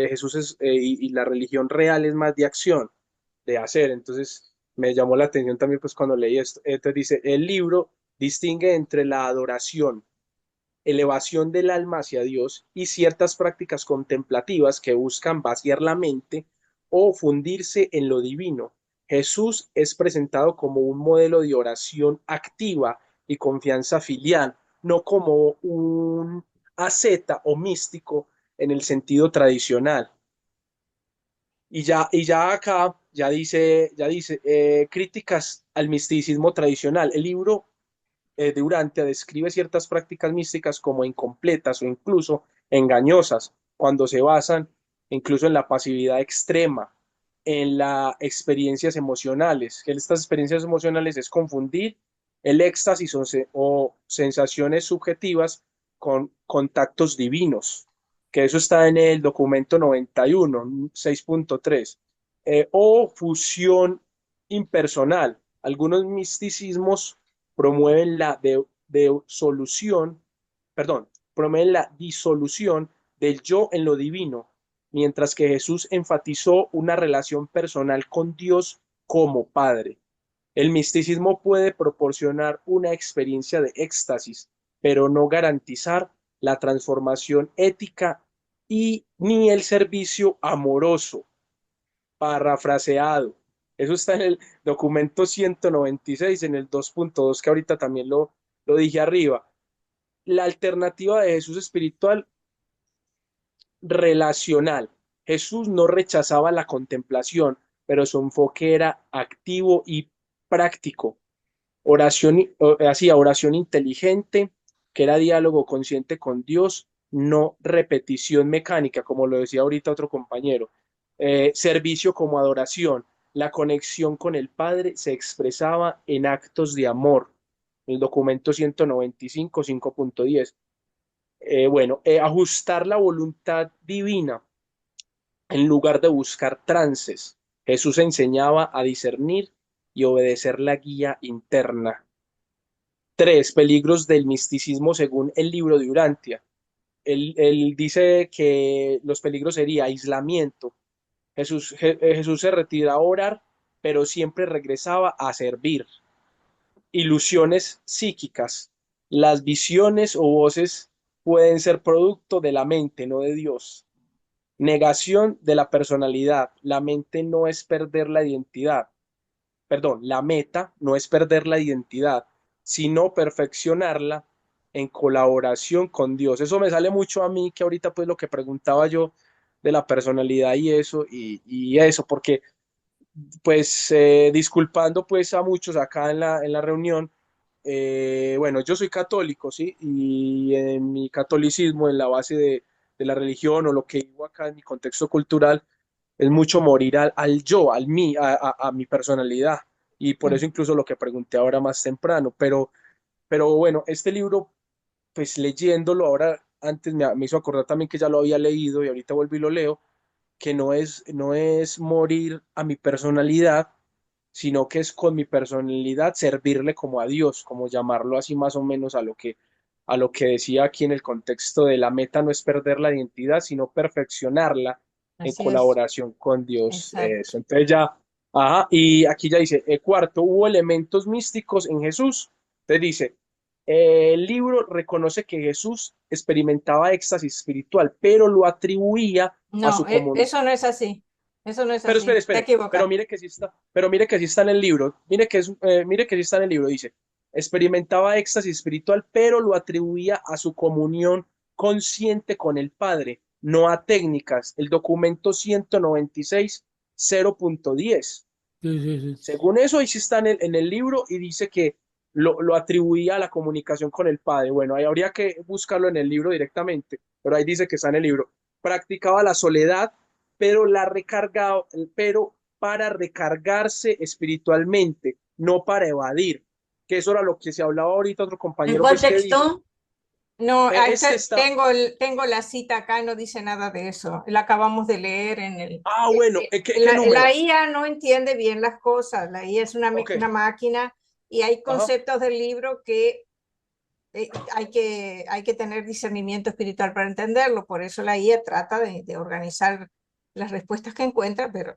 Jesús y la religión real es más de acción, de hacer. Entonces me llamó la atención también pues cuando leí esto. Entonces dice, el libro distingue entre la adoración, elevación del alma hacia Dios y ciertas prácticas contemplativas que buscan vaciar la mente o fundirse en lo divino. Jesús es presentado como un modelo de oración activa y confianza filial, no como un asceta o místico en el sentido tradicional. Y ya acá, ya dice críticas al misticismo tradicional. El libro de Urantia describe ciertas prácticas místicas como incompletas o incluso engañosas, cuando se basan incluso en la pasividad extrema, en las experiencias emocionales. Que estas experiencias emocionales es confundir el éxtasis o sensaciones subjetivas con contactos divinos, que eso está en el documento 91, 6.3, o fusión impersonal. Algunos misticismos promueven promueven la disolución del yo en lo divino, mientras que Jesús enfatizó una relación personal con Dios como Padre. El misticismo puede proporcionar una experiencia de éxtasis, pero no garantizar la transformación ética ni el servicio amoroso. Parafraseado. Eso está en el documento 196, en el 2.2, que ahorita también lo dije arriba. La alternativa de Jesús espiritual relacional. Jesús no rechazaba la contemplación, pero su enfoque era activo y práctico. Hacía oración inteligente, que era diálogo consciente con Dios, no repetición mecánica, como lo decía ahorita otro compañero. Servicio como adoración. La conexión con el Padre se expresaba en actos de amor. El documento 195, 5.10. Ajustar la voluntad divina en lugar de buscar trances. Jesús enseñaba a discernir y obedecer la guía interna. 3. Peligros del misticismo según el libro de Urantia. Él dice que los peligros sería aislamiento. Jesús se retira a orar, pero siempre regresaba a servir. Ilusiones psíquicas. Las visiones o voces pueden ser producto de la mente, no de Dios. Negación de la personalidad. La mente no es perder la identidad. Perdón, la meta no es perder la identidad, sino perfeccionarla en colaboración con Dios. Eso me sale mucho a mí, que ahorita pues lo que preguntaba yo de la personalidad y eso, y eso, porque pues disculpando pues a muchos acá en la reunión, bueno, yo soy católico, ¿sí? Y en mi catolicismo, en la base de la religión o lo que digo acá en mi contexto cultural, es mucho morir al yo, al mí, a mi personalidad. Y por eso incluso lo que pregunté ahora más temprano. Pero bueno, este libro, pues leyéndolo ahora, antes me hizo acordar también que ya lo había leído y ahorita vuelvo y lo leo, que no es morir a mi personalidad, sino que es con mi personalidad servirle como a Dios, como llamarlo así más o menos a lo que decía aquí en el contexto de la meta no es perder la identidad, sino perfeccionarla en Así es, colaboración con Dios. exacto. Eso. Entonces ya, ajá, y aquí ya dice, cuarto, hubo elementos místicos en Jesús. Entonces dice, el libro reconoce que Jesús experimentaba éxtasis espiritual, pero lo atribuía a No, su comunión. eso no es así. Eso no es Pero así. Te espere, equivocas. pero mire que sí está en el libro, mire que sí está en el libro, dice, experimentaba éxtasis espiritual, pero lo atribuía a su comunión consciente con el Padre, no a técnicas. El documento 196, 0.10. Sí, sí, sí. Según eso, ahí sí está en el libro y dice que lo atribuía a la comunicación con el Padre. Bueno, ahí habría que buscarlo en el libro directamente, pero ahí dice que está en el libro. Practicaba la soledad, pero la recargaba, pero para recargarse espiritualmente, no para evadir. Que eso era lo que se hablaba ahorita otro ¿En compañero, cuál pues que dijo. texto? No, Este está. tengo la cita acá, no dice nada de eso. La acabamos de leer en el. Ah, bueno, ¿qué La número? IA no entiende bien las cosas. La IA es Ok, una máquina y hay ajá. conceptos del libro que hay que tener discernimiento espiritual para entenderlo. Por eso la IA trata de organizar las respuestas que encuentra, pero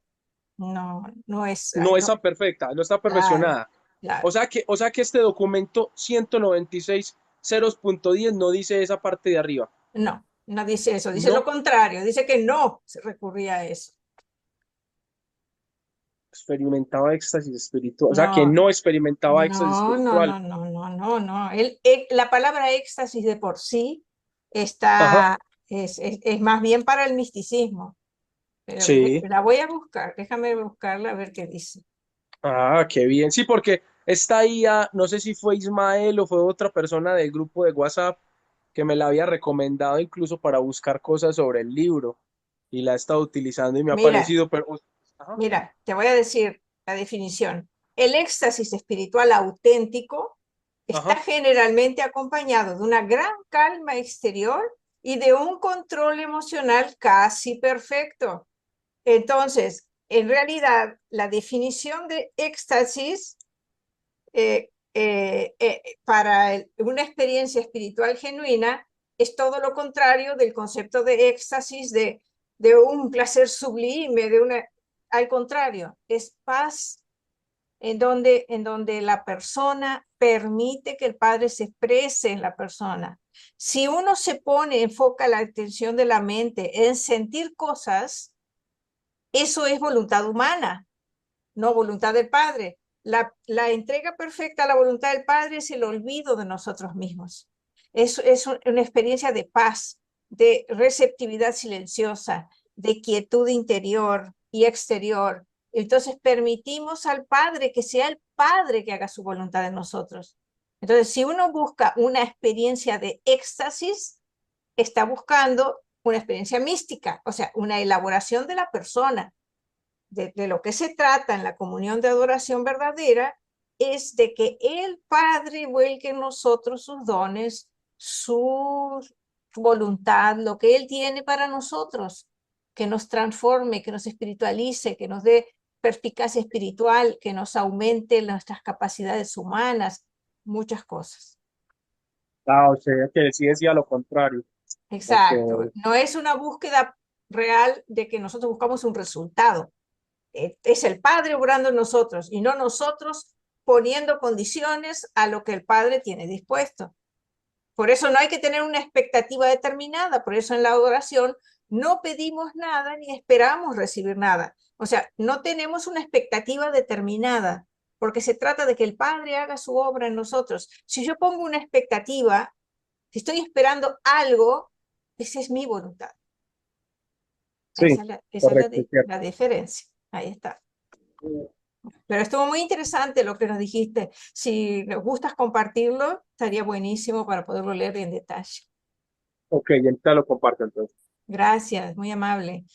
no es. No No, está perfecta, no está claro, perfeccionada. claro. O sea que este documento 196 0.10 no dice esa parte de arriba. No, no dice eso. Dice lo No contrario. Dice que no se recurría a eso. experimentaba éxtasis espiritual. O sea que No, no experimentaba éxtasis no, no, espiritual. no, no, no, no, no. La palabra éxtasis de por sí Ajá, es más bien para el misticismo. Pero sí. la voy a buscar, déjame buscarla a ver qué dice. Ah, qué bien. Sí, porque esta IA, no sé si fue Ismael o fue otra persona del grupo de WhatsApp que me la había recomendado incluso para buscar cosas sobre el libro y la he estado utilizando y me ha Mira, parecido, pero... Ajá, mira, te voy a decir la definición. El éxtasis espiritual auténtico está ajá. generalmente acompañado de una gran calma exterior y de un control emocional casi perfecto. Entonces, en realidad, la definición de éxtasis para una experiencia espiritual genuina es todo lo contrario del concepto de éxtasis, de un placer sublime, al contrario, es paz en donde la persona permite que el Padre se exprese en la persona. Si uno se pone, enfoca la atención de la mente en sentir cosas, eso es voluntad humana, no voluntad del Padre. La entrega perfecta a la voluntad del Padre es el olvido de nosotros mismos. Una experiencia de paz, de receptividad silenciosa, de quietud interior y exterior. Entonces permitimos al Padre que sea el Padre que haga su voluntad en nosotros. Entonces, si uno busca una experiencia de éxtasis, está buscando una experiencia mística, o sea, una elaboración de la persona. De lo que se trata en la comunión de adoración verdadera es de que el Padre vuelque en nosotros sus dones, su voluntad, lo que Él tiene para nosotros, que nos transforme, que nos espiritualice, que nos dé perspicacia espiritual, que nos aumente nuestras capacidades humanas, muchas cosas. Ah, o sea, que sí decía lo contrario. Exacto. Ok. No es una búsqueda real de que nosotros buscamos un resultado. Es el Padre obrando en nosotros y no nosotros poniendo condiciones a lo que el Padre tiene dispuesto. Por eso no hay que tener una expectativa determinada, por eso en la adoración no pedimos nada ni esperamos recibir nada. O sea, no tenemos una expectativa determinada, porque se trata de que el Padre haga su obra en nosotros. Si yo pongo una expectativa, si estoy esperando algo, esa es mi voluntad. Sí, Esa es correcto, es cierto. la diferencia. Ahí está. Pero estuvo muy interesante lo que nos dijiste. Si nos gustas compartirlo, estaría buenísimo para poderlo leer en detalle. Ok, y ahorita lo comparto entonces. Gracias, muy amable.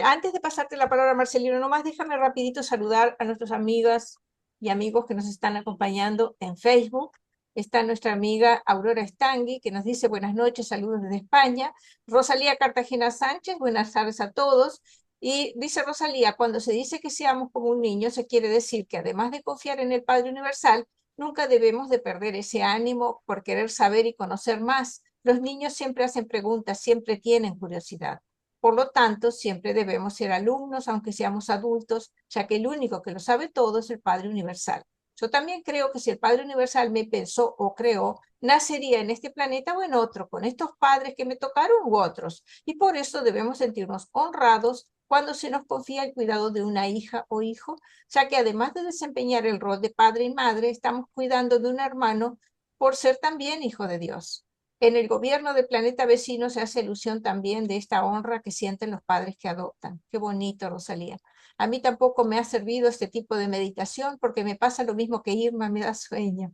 Antes de pasarte la palabra, Marcelino, nomás déjame rapidito saludar a nuestras amigas y amigos que nos están acompañando en Facebook. Está nuestra amiga Aurora Stangui, que nos dice buenas noches, saludos desde España. Rosalía Cartagena Sánchez, buenas tardes a todos. Y dice Rosalía, cuando se dice que seamos como un niño, se quiere decir que además de confiar en el Padre Universal, nunca debemos de perder ese ánimo por querer saber y conocer más. Los niños siempre hacen preguntas, siempre tienen curiosidad. Por lo tanto, siempre debemos ser alumnos, aunque seamos adultos, ya que el único que lo sabe todo es el Padre Universal. Yo también creo que si el Padre Universal me pensó o creó, nacería en este planeta o en otro, con estos padres que me tocaron u otros. Y por eso debemos sentirnos honrados cuando se nos confía el cuidado de una hija o hijo, ya que además de desempeñar el rol de padre y madre, estamos cuidando de un hermano por ser también hijo de Dios. En el gobierno del planeta vecino se hace alusión también de esta honra que sienten los padres que adoptan. Qué bonito, Rosalía. A mí tampoco me ha servido este tipo de meditación porque me pasa lo mismo que Irma, me da sueño.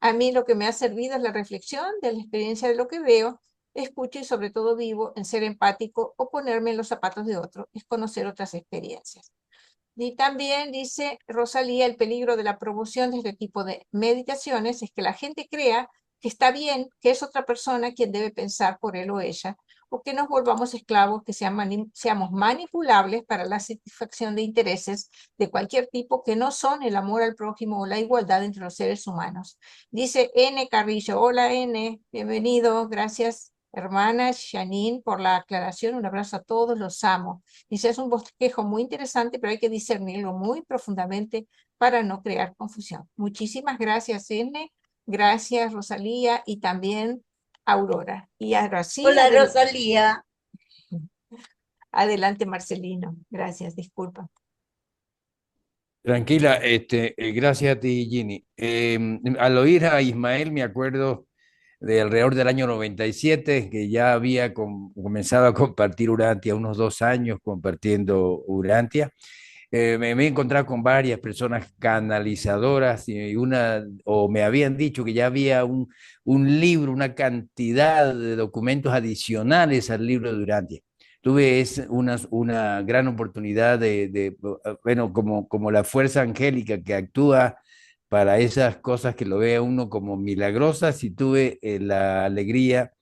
A mí lo que me ha servido es la reflexión de la experiencia de lo que veo, escucho y sobre todo vivo en ser empático o ponerme en los zapatos de otro, es conocer otras experiencias. Y también dice Rosalía, el peligro de la promoción de este tipo de meditaciones es que la gente crea que está bien, que es otra persona quien debe pensar por él o ella, o que nos volvamos esclavos, que seamos manipulables para la satisfacción de intereses de cualquier tipo que no son el amor al prójimo o la igualdad entre los seres humanos. Dice N. Carrillo, hola N, bienvenido, gracias hermana Janine por la aclaración, un abrazo a todos, los amo. Dice, es un bosquejo muy interesante, pero hay que discernirlo muy profundamente para no crear confusión. Muchísimas gracias, N. Gracias, Rosalía, y también Aurora. Y ahora sí, Hola, Rosalía. adelante, Marcelino. Gracias, disculpa. Tranquila, gracias a ti, Ginny. Al oír a Ismael me acuerdo de alrededor del año 97, que ya había comenzado a compartir Urantia, unos 2 años compartiendo Urantia. Me he encontrado con varias personas canalizadoras o me habían dicho que ya había un libro, una cantidad de documentos adicionales al libro de Urantia. Tuve una gran oportunidad bueno, como la fuerza angélica que actúa para esas cosas que lo ve a uno como milagrosas, y tuve la alegría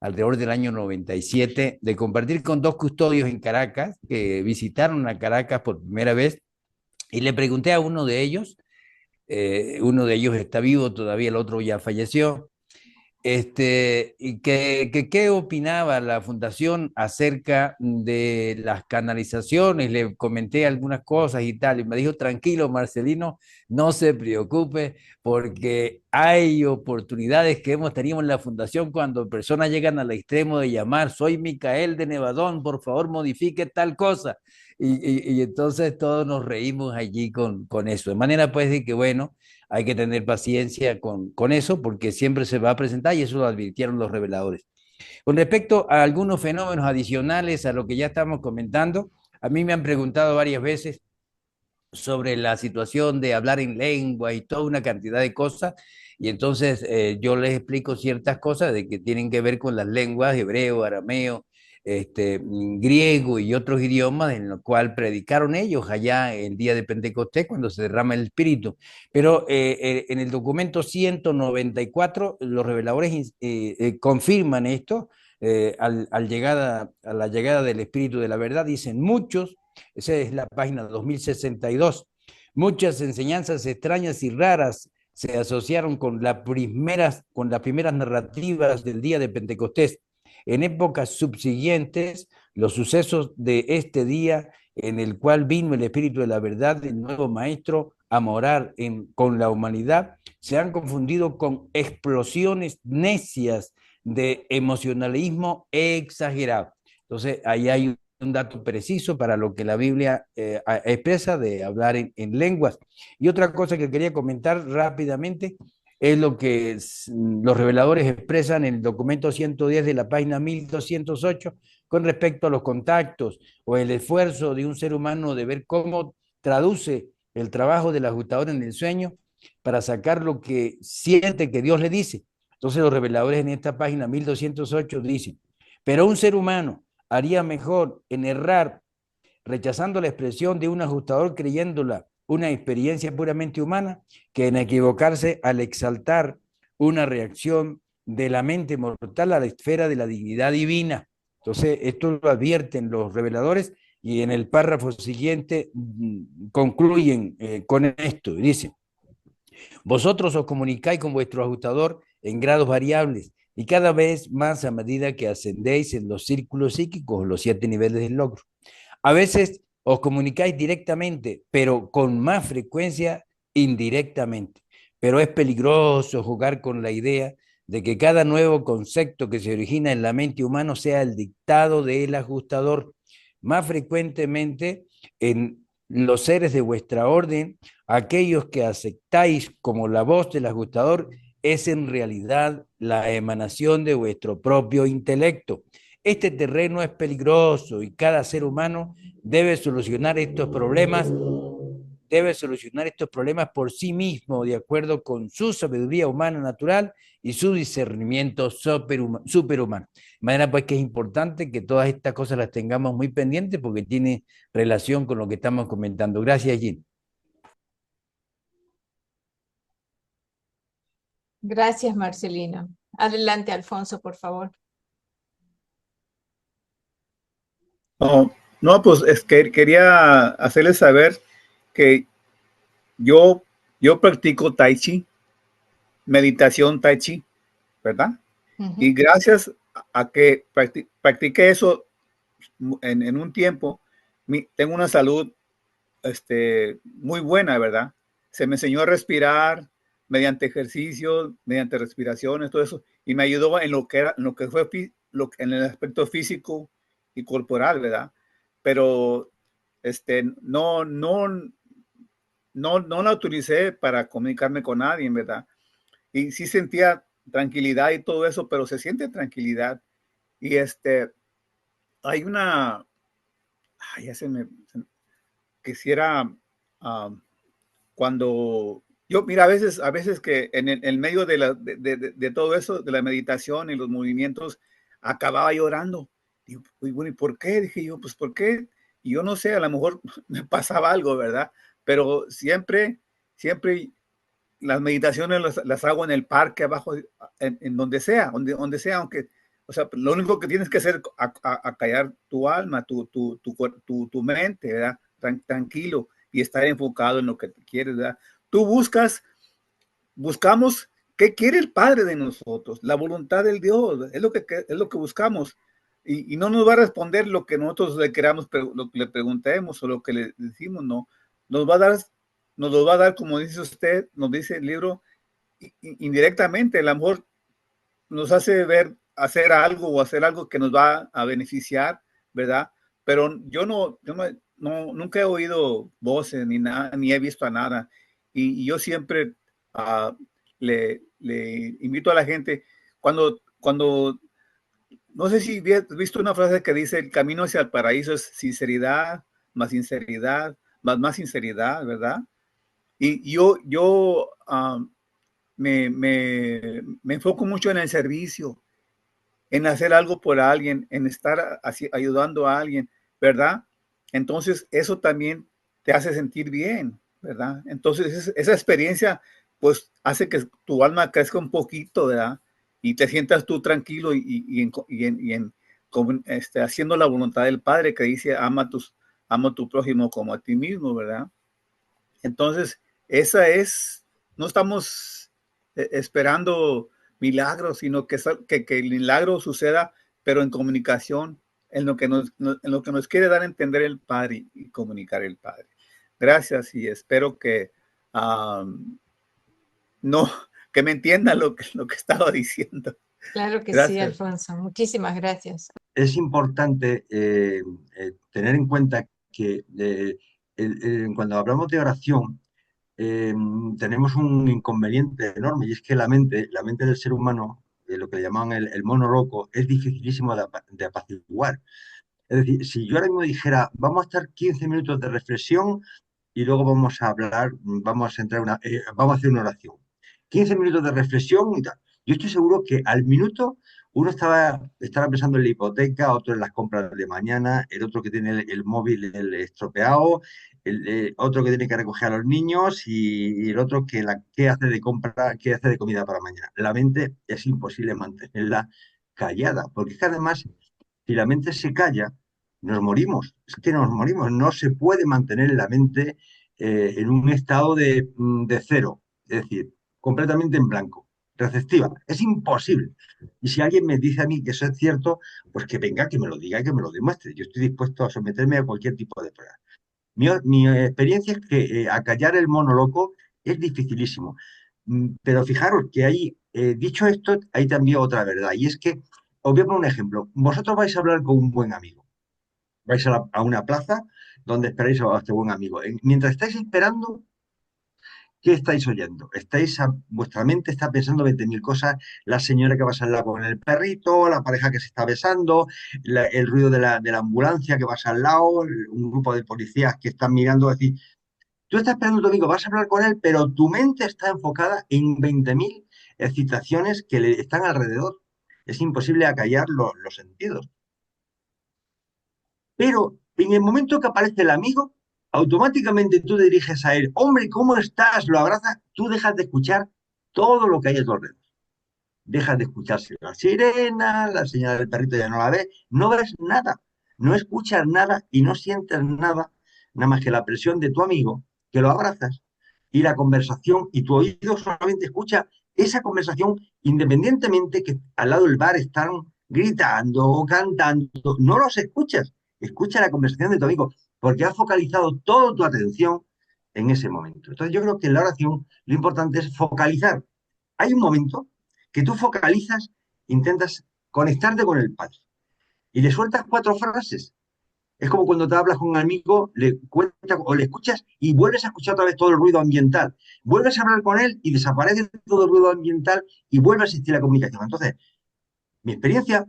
alrededor del año 97 de compartir con dos custodios en Caracas que visitaron a Caracas por primera vez, y le pregunté a uno de ellos está vivo todavía, el otro ya falleció, y qué opinaba la fundación acerca de las canalizaciones. Le comenté algunas cosas y tal, y me dijo, tranquilo, Marcelino, no se preocupe, porque hay oportunidades que hemos tenido en la fundación cuando personas llegan al extremo de llamar, soy Micael de Nevadón, por favor modifique tal cosa. y entonces todos nos reímos allí con eso. De manera pues de que, bueno, hay que tener paciencia con eso porque siempre se va a presentar y eso lo advirtieron los reveladores. Con respecto a algunos fenómenos adicionales a lo que ya estamos comentando, a mí me han preguntado varias veces sobre la situación de hablar en lengua y toda una cantidad de cosas. Y entonces yo les explico ciertas cosas de que tienen que ver con las lenguas hebreo, arameo, griego y otros idiomas en los cuales predicaron ellos allá el día de Pentecostés cuando se derrama el Espíritu. Pero en el documento 194 los reveladores confirman esto a la llegada del Espíritu de la verdad. Dicen muchos. Esa es la página 2062. Muchas enseñanzas extrañas y raras se asociaron con las primeras narrativas del día de Pentecostés. En épocas subsiguientes, los sucesos de este día en el cual vino el Espíritu de la verdad, el nuevo Maestro, a morar con la humanidad, se han confundido con explosiones necias de emocionalismo exagerado. Entonces, ahí hay un dato preciso para lo que la Biblia expresa de hablar en lenguas. Y otra cosa que quería comentar rápidamente es lo que los reveladores expresan en el documento 110 de la página 1208 con respecto a los contactos o el esfuerzo de un ser humano de ver cómo traduce el trabajo del ajustador en el sueño para sacar lo que siente que Dios le dice. Entonces los reveladores en esta página 1208 dicen, pero un ser humano haría mejor en errar rechazando la expresión de un ajustador creyéndola una experiencia puramente humana que en equivocarse al exaltar una reacción de la mente mortal a la esfera de la dignidad divina. Entonces, esto lo advierten los reveladores y en el párrafo siguiente concluyen con esto. Dicen, vosotros os comunicáis con vuestro ajustador en grados variables y cada vez más a medida que ascendéis en los círculos psíquicos, los 7 niveles del logro. A veces os comunicáis directamente, pero con más frecuencia indirectamente. Pero es peligroso jugar con la idea de que cada nuevo concepto que se origina en la mente humana sea el dictado del ajustador. Más frecuentemente en los seres de vuestra orden, aquellos que aceptáis como la voz del ajustador, es en realidad la emanación de vuestro propio intelecto. Este terreno es peligroso y cada ser humano debe solucionar estos problemas por sí mismo, de acuerdo con su sabiduría humana natural y su discernimiento superhumano. De manera pues que es importante que todas estas cosas las tengamos muy pendientes porque tiene relación con lo que estamos comentando. Gracias, Jim. Gracias, Marcelino. Adelante, Alfonso, por favor. No, pues es que quería hacerles saber que yo practico Tai Chi, meditación Tai Chi, ¿verdad? Y gracias a que practiqué eso en un tiempo, tengo una salud muy buena, ¿verdad? Se me enseñó a respirar mediante ejercicios, mediante respiraciones, todo eso, y me ayudó en lo que fue en el aspecto físico y corporal, ¿verdad? Pero no la utilicé para comunicarme con nadie, ¿verdad? Y sí sentía tranquilidad y todo eso, pero se siente tranquilidad. Y hay una, ya quisiera, cuando yo, mira, a veces que en el medio de todo eso, de la meditación y los movimientos, acababa llorando. Y bueno, ¿y por qué? Dije yo, pues, ¿por qué? Y yo no sé, a lo mejor me pasaba algo, ¿verdad? Pero siempre las meditaciones las hago en el parque, abajo, en donde sea, aunque, o sea, lo único que tienes que hacer es callar tu alma, tu mente, ¿verdad? Tranquilo y estar enfocado en lo que quieres, ¿verdad? Buscamos qué quiere el Padre de nosotros, la voluntad del Dios, es lo que buscamos. Y no nos va a responder lo que nosotros le queramos, lo que le preguntemos o lo que le decimos, no. Nos lo va a dar, como dice usted, nos dice el libro, indirectamente. A lo mejor nos hace ver hacer algo que nos va a beneficiar, ¿verdad? Pero yo no nunca he oído voces ni nada, ni he visto a nada. Y yo siempre le invito a la gente, cuando no sé si has visto una frase que dice, el camino hacia el paraíso es sinceridad, más sinceridad, ¿verdad? Y yo me enfoco mucho en el servicio, en hacer algo por alguien, en estar ayudando a alguien, ¿verdad? Entonces, eso también te hace sentir bien, ¿verdad? Entonces, esa experiencia, pues, hace que tu alma crezca un poquito, ¿verdad? Y te sientas tú tranquilo haciendo la voluntad del Padre que dice, ama a tu prójimo como a ti mismo, ¿verdad? Entonces, no estamos esperando milagros, sino que el milagro suceda, pero en comunicación, en lo que nos quiere dar a entender el Padre y comunicar el Padre. Gracias y espero que que me entiendan lo que estaba diciendo. Claro que sí, Gracias. Alfonso. Muchísimas gracias. Es importante tener en cuenta que cuando hablamos de oración, tenemos un inconveniente enorme, y es que la mente del ser humano, lo que le llaman el mono loco, es dificilísimo de apaciguar. Es decir, si yo ahora mismo dijera, vamos a estar 15 minutos de reflexión y luego vamos a hablar, vamos a hacer una oración. 15 minutos de reflexión y tal. Yo estoy seguro que al minuto uno estará pensando en la hipoteca, otro en las compras de mañana, el otro que tiene el móvil estropeado, otro que tiene que recoger a los niños y el otro qué hace de compra, qué hace de comida para mañana. La mente es imposible mantenerla callada, porque es que además, si la mente se calla, nos morimos. Es que nos morimos. No se puede mantener la mente en un estado de cero, es decir, completamente en blanco, receptiva. Es imposible. Y si alguien me dice a mí que eso es cierto, pues que venga, que me lo diga y que me lo demuestre. Yo estoy dispuesto a someterme a cualquier tipo de prueba. Mi experiencia es que acallar el mono loco es dificilísimo. Pero fijaros que dicho esto, hay también otra verdad. Y es que, os voy a poner un ejemplo. Vosotros vais a hablar con un buen amigo. Vais a una plaza donde esperáis a este buen amigo. Mientras estáis esperando, ¿qué estáis oyendo? Vuestra mente está pensando 20.000 cosas, la señora que va al lado con el perrito, la pareja que se está besando, el ruido de la ambulancia que vas al lado, un grupo de policías que están mirando, es decir, tú estás esperando a tu amigo, vas a hablar con él, pero tu mente está enfocada en 20.000 excitaciones que le están alrededor. Es imposible acallar los sentidos. Pero en el momento que aparece el amigo, automáticamente tú te diriges a él. Hombre, ¿cómo estás? Lo abrazas. Tú dejas de escuchar todo lo que hay a tu alrededor. Dejas de escucharse la sirena, la señal del perrito ya no la ves. No ves nada. No escuchas nada y no sientes nada, nada más que la presión de tu amigo, que lo abrazas, y la conversación, y tu oído solamente escucha esa conversación, independientemente que al lado del bar están gritando o cantando. No los escuchas. Escucha la conversación de tu amigo, porque has focalizado toda tu atención en ese momento. Entonces yo creo que en la oración lo importante es focalizar. Hay un momento que tú focalizas, intentas conectarte con el Padre y le sueltas 4 frases. Es como cuando te hablas con un amigo, le cuentas o le escuchas y vuelves a escuchar otra vez todo el ruido ambiental. Vuelves a hablar con él y desaparece todo el ruido ambiental y vuelve a existir la comunicación. Entonces, mi experiencia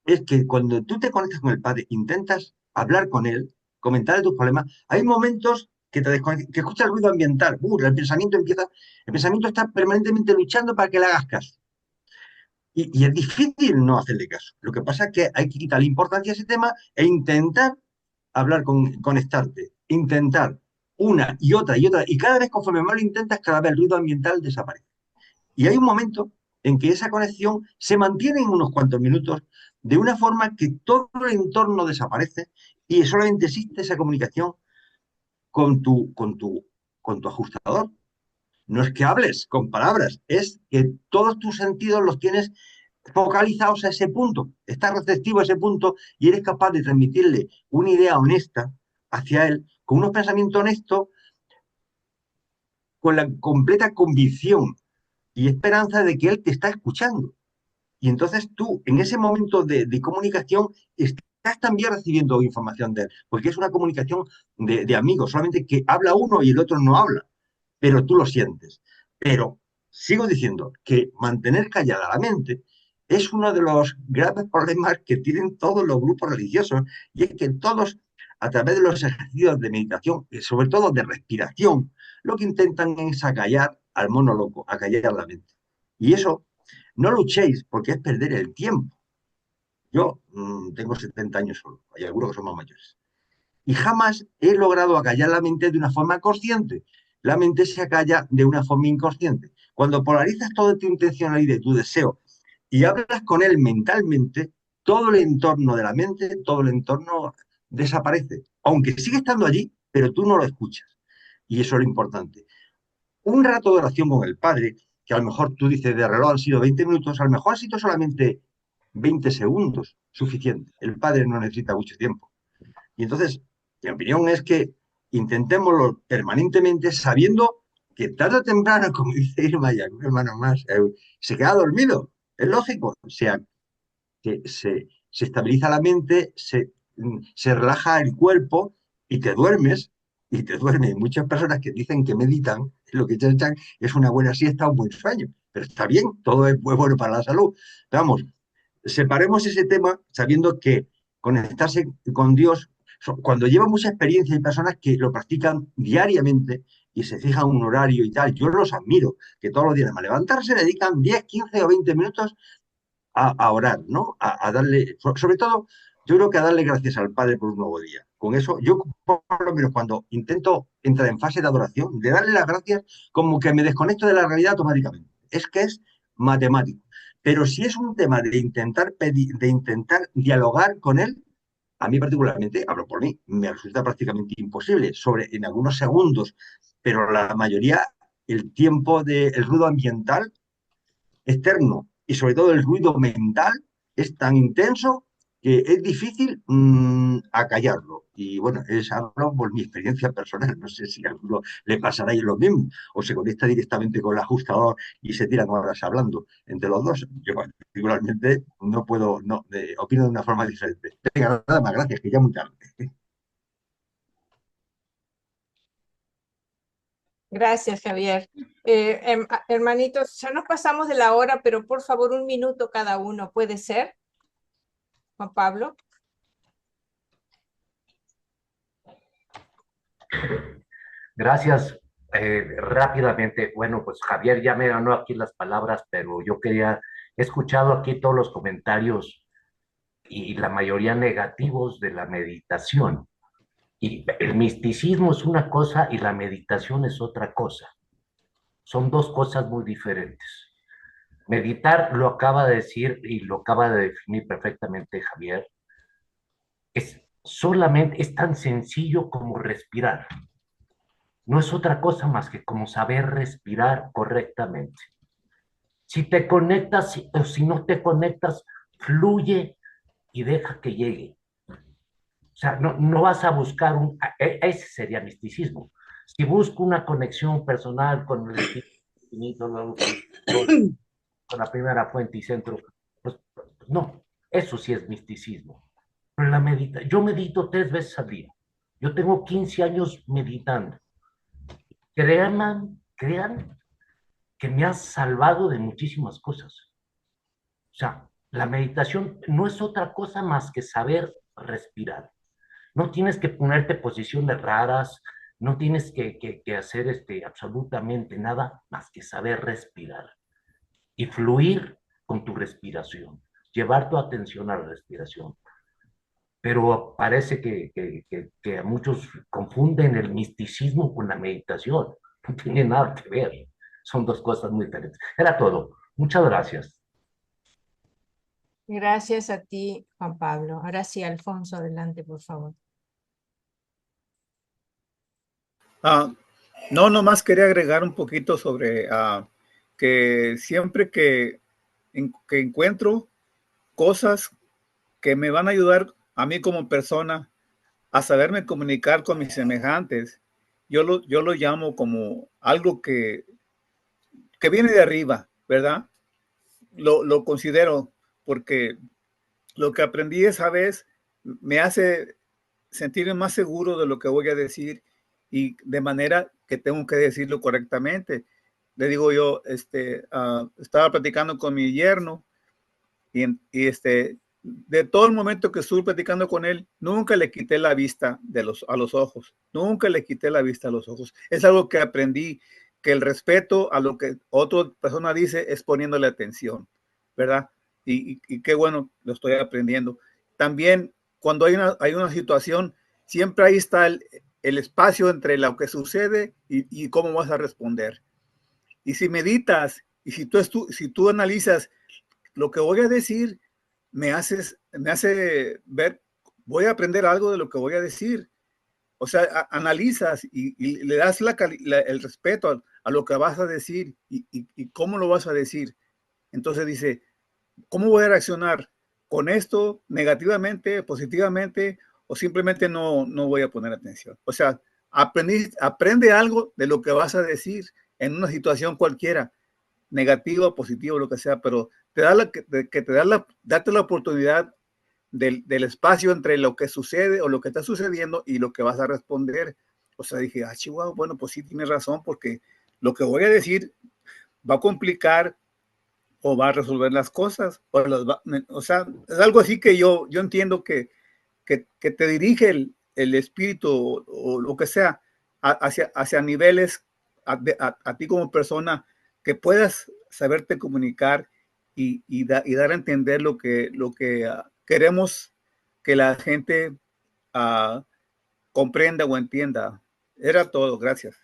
es que cuando tú te conectas con el Padre, intentas hablar con él, comentarle tus problemas, hay momentos que que escuchas el ruido ambiental. El pensamiento está permanentemente luchando para que le hagas caso. Y es difícil no hacerle caso. Lo que pasa es que hay que quitarle importancia a ese tema e intentar conectarte, intentar una y otra y otra, y cada vez conforme más lo intentas, cada vez el ruido ambiental desaparece. Y hay un momento en que esa conexión se mantiene en unos cuantos minutos de una forma que todo el entorno desaparece y solamente existe esa comunicación con tu ajustador. No es que hables con palabras, es que todos tus sentidos los tienes focalizados a ese punto, estás receptivo a ese punto y eres capaz de transmitirle una idea honesta hacia él, con unos pensamientos honestos, con la completa convicción y esperanza de que él te está escuchando. Y entonces tú, en ese momento de comunicación, estás estás también recibiendo información de él, porque es una comunicación de amigos, solamente que habla uno y el otro no habla, pero tú lo sientes. Pero sigo diciendo que mantener callada la mente es uno de los graves problemas que tienen todos los grupos religiosos, y es que todos, a través de los ejercicios de meditación y sobre todo de respiración, lo que intentan es acallar al mono loco, acallar la mente. Y eso, no luchéis porque es perder el tiempo. Yo tengo 70 años solo, hay algunos que son más mayores. Y jamás he logrado acallar la mente de una forma consciente. La mente se acalla de una forma inconsciente. Cuando polarizas toda tu intencionalidad y tu deseo y hablas con él mentalmente, todo el entorno de la mente, todo el entorno desaparece. Aunque sigue estando allí, pero tú no lo escuchas. Y eso es lo importante. Un rato de oración con el Padre, que a lo mejor tú dices de reloj han sido 20 minutos, a lo mejor ha sido solamente 20 segundos, suficiente. El Padre no necesita mucho tiempo. Y entonces, mi opinión es que intentémoslo permanentemente sabiendo que tarde o temprano, como dice Irma y algún hermano más, se queda dormido. Es lógico. O sea, que se estabiliza la mente, se relaja el cuerpo y te duermes. Y te duermes. Muchas personas que dicen que meditan, lo que echan es una buena siesta o un buen sueño. Pero está bien, todo es muy bueno para la salud. Pero vamos, separemos ese tema sabiendo que conectarse con Dios, cuando lleva mucha experiencia, hay personas que lo practican diariamente y se fijan un horario y tal. Yo los admiro, que todos los días al levantarse dedican 10, 15 o 20 minutos a orar, ¿no? A darle, sobre todo, yo creo que a darle gracias al Padre por un nuevo día. Con eso, yo por lo menos cuando intento entrar en fase de adoración, de darle las gracias, como que me desconecto de la realidad automáticamente. Es que es matemático. Pero si es un tema de intentar pedir, de intentar dialogar con él, a mí particularmente, hablo por mí, me resulta prácticamente imposible, en algunos segundos, pero la mayoría, el tiempo del ruido ambiental externo y sobre todo el ruido mental es tan intenso que es difícil acallarlo. Y bueno, hablo por mi experiencia personal. No sé si a alguno le pasará lo mismo o se conecta directamente con el ajustador y se tiran horas hablando entre los dos. Yo particularmente no puedo, no, opino de una forma diferente. Venga, nada más, gracias, que ya muy tarde. Gracias, Javier. Hermanitos, ya nos pasamos de la hora, pero por favor 1 minuto cada uno, ¿puede ser? Juan Pablo. Gracias. Rápidamente, bueno, pues Javier ya me ganó aquí las palabras, pero yo he escuchado aquí todos los comentarios y la mayoría negativos de la meditación. Y el misticismo es una cosa y la meditación es otra cosa. Son dos cosas muy diferentes. Meditar, lo acaba de decir y lo acaba de definir perfectamente Javier, es tan sencillo como respirar. No es otra cosa más que como saber respirar correctamente. Si te conectas o si no te conectas, fluye y deja que llegue. O sea, no vas a buscar ese sería misticismo. Si busco una conexión personal con el Espíritu Infinito, con la primera fuente y centro, pues no, eso sí es misticismo. Pero yo medito 3 veces al día. Yo tengo 15 años meditando. Crean que me ha salvado de muchísimas cosas. O sea, la meditación no es otra cosa más que saber respirar. No tienes que ponerte posiciones raras, no tienes que hacer absolutamente nada más que saber respirar y fluir con tu respiración, llevar tu atención a la respiración. Pero parece que a muchos confunden el misticismo con la meditación. No tiene nada que ver. Son dos cosas muy diferentes. Era todo. Muchas gracias. Gracias a ti, Juan Pablo. Ahora sí, Alfonso, adelante, por favor. No, nomás quería agregar un poquito sobre que siempre que encuentro cosas que me van a ayudar a mí como persona a saberme comunicar con mis semejantes, yo lo llamo como algo que viene de arriba, ¿verdad? Lo considero porque lo que aprendí esa vez me hace sentirme más seguro de lo que voy a decir y de manera que tengo que decirlo correctamente. Le digo yo, estaba platicando con mi yerno y de todo el momento que estuve platicando con él, nunca le quité la vista a los ojos, nunca le quité la vista a los ojos. Es algo que aprendí, que el respeto a lo que otra persona dice es poniéndole atención, ¿verdad? Y qué bueno, lo estoy aprendiendo. También cuando hay una situación, siempre ahí está el espacio entre lo que sucede y cómo vas a responder. Y si meditas y si tú analizas lo que voy a decir, me hace ver, voy a aprender algo de lo que voy a decir. O sea, analizas y le das el respeto a lo que vas a decir y cómo lo vas a decir. Entonces dice, ¿cómo voy a reaccionar? ¿Con esto negativamente, positivamente o simplemente no voy a poner atención? O sea, aprende algo de lo que vas a decir en una situación cualquiera, negativa, positiva, lo que sea, pero date la oportunidad del espacio entre lo que sucede o lo que está sucediendo y lo que vas a responder. O sea, dije, Chihuahua, bueno, pues sí tienes razón, porque lo que voy a decir va a complicar o va a resolver las cosas. O sea, es algo así que yo entiendo que te dirige el espíritu o lo que sea hacia niveles a ti como persona que puedas saberte comunicar y dar a entender lo que queremos que la gente comprenda o entienda. Era todo, gracias.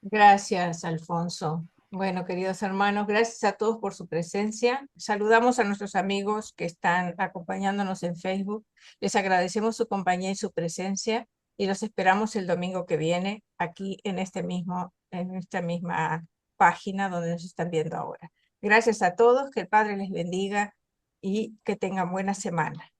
Gracias, Alfonso. Bueno, queridos hermanos, gracias a todos por su presencia. Saludamos a nuestros amigos que están acompañándonos en Facebook. Les agradecemos su compañía y su presencia y los esperamos el domingo que viene aquí en esta misma página donde nos están viendo ahora. Gracias a todos, que el Padre les bendiga y que tengan buena semana.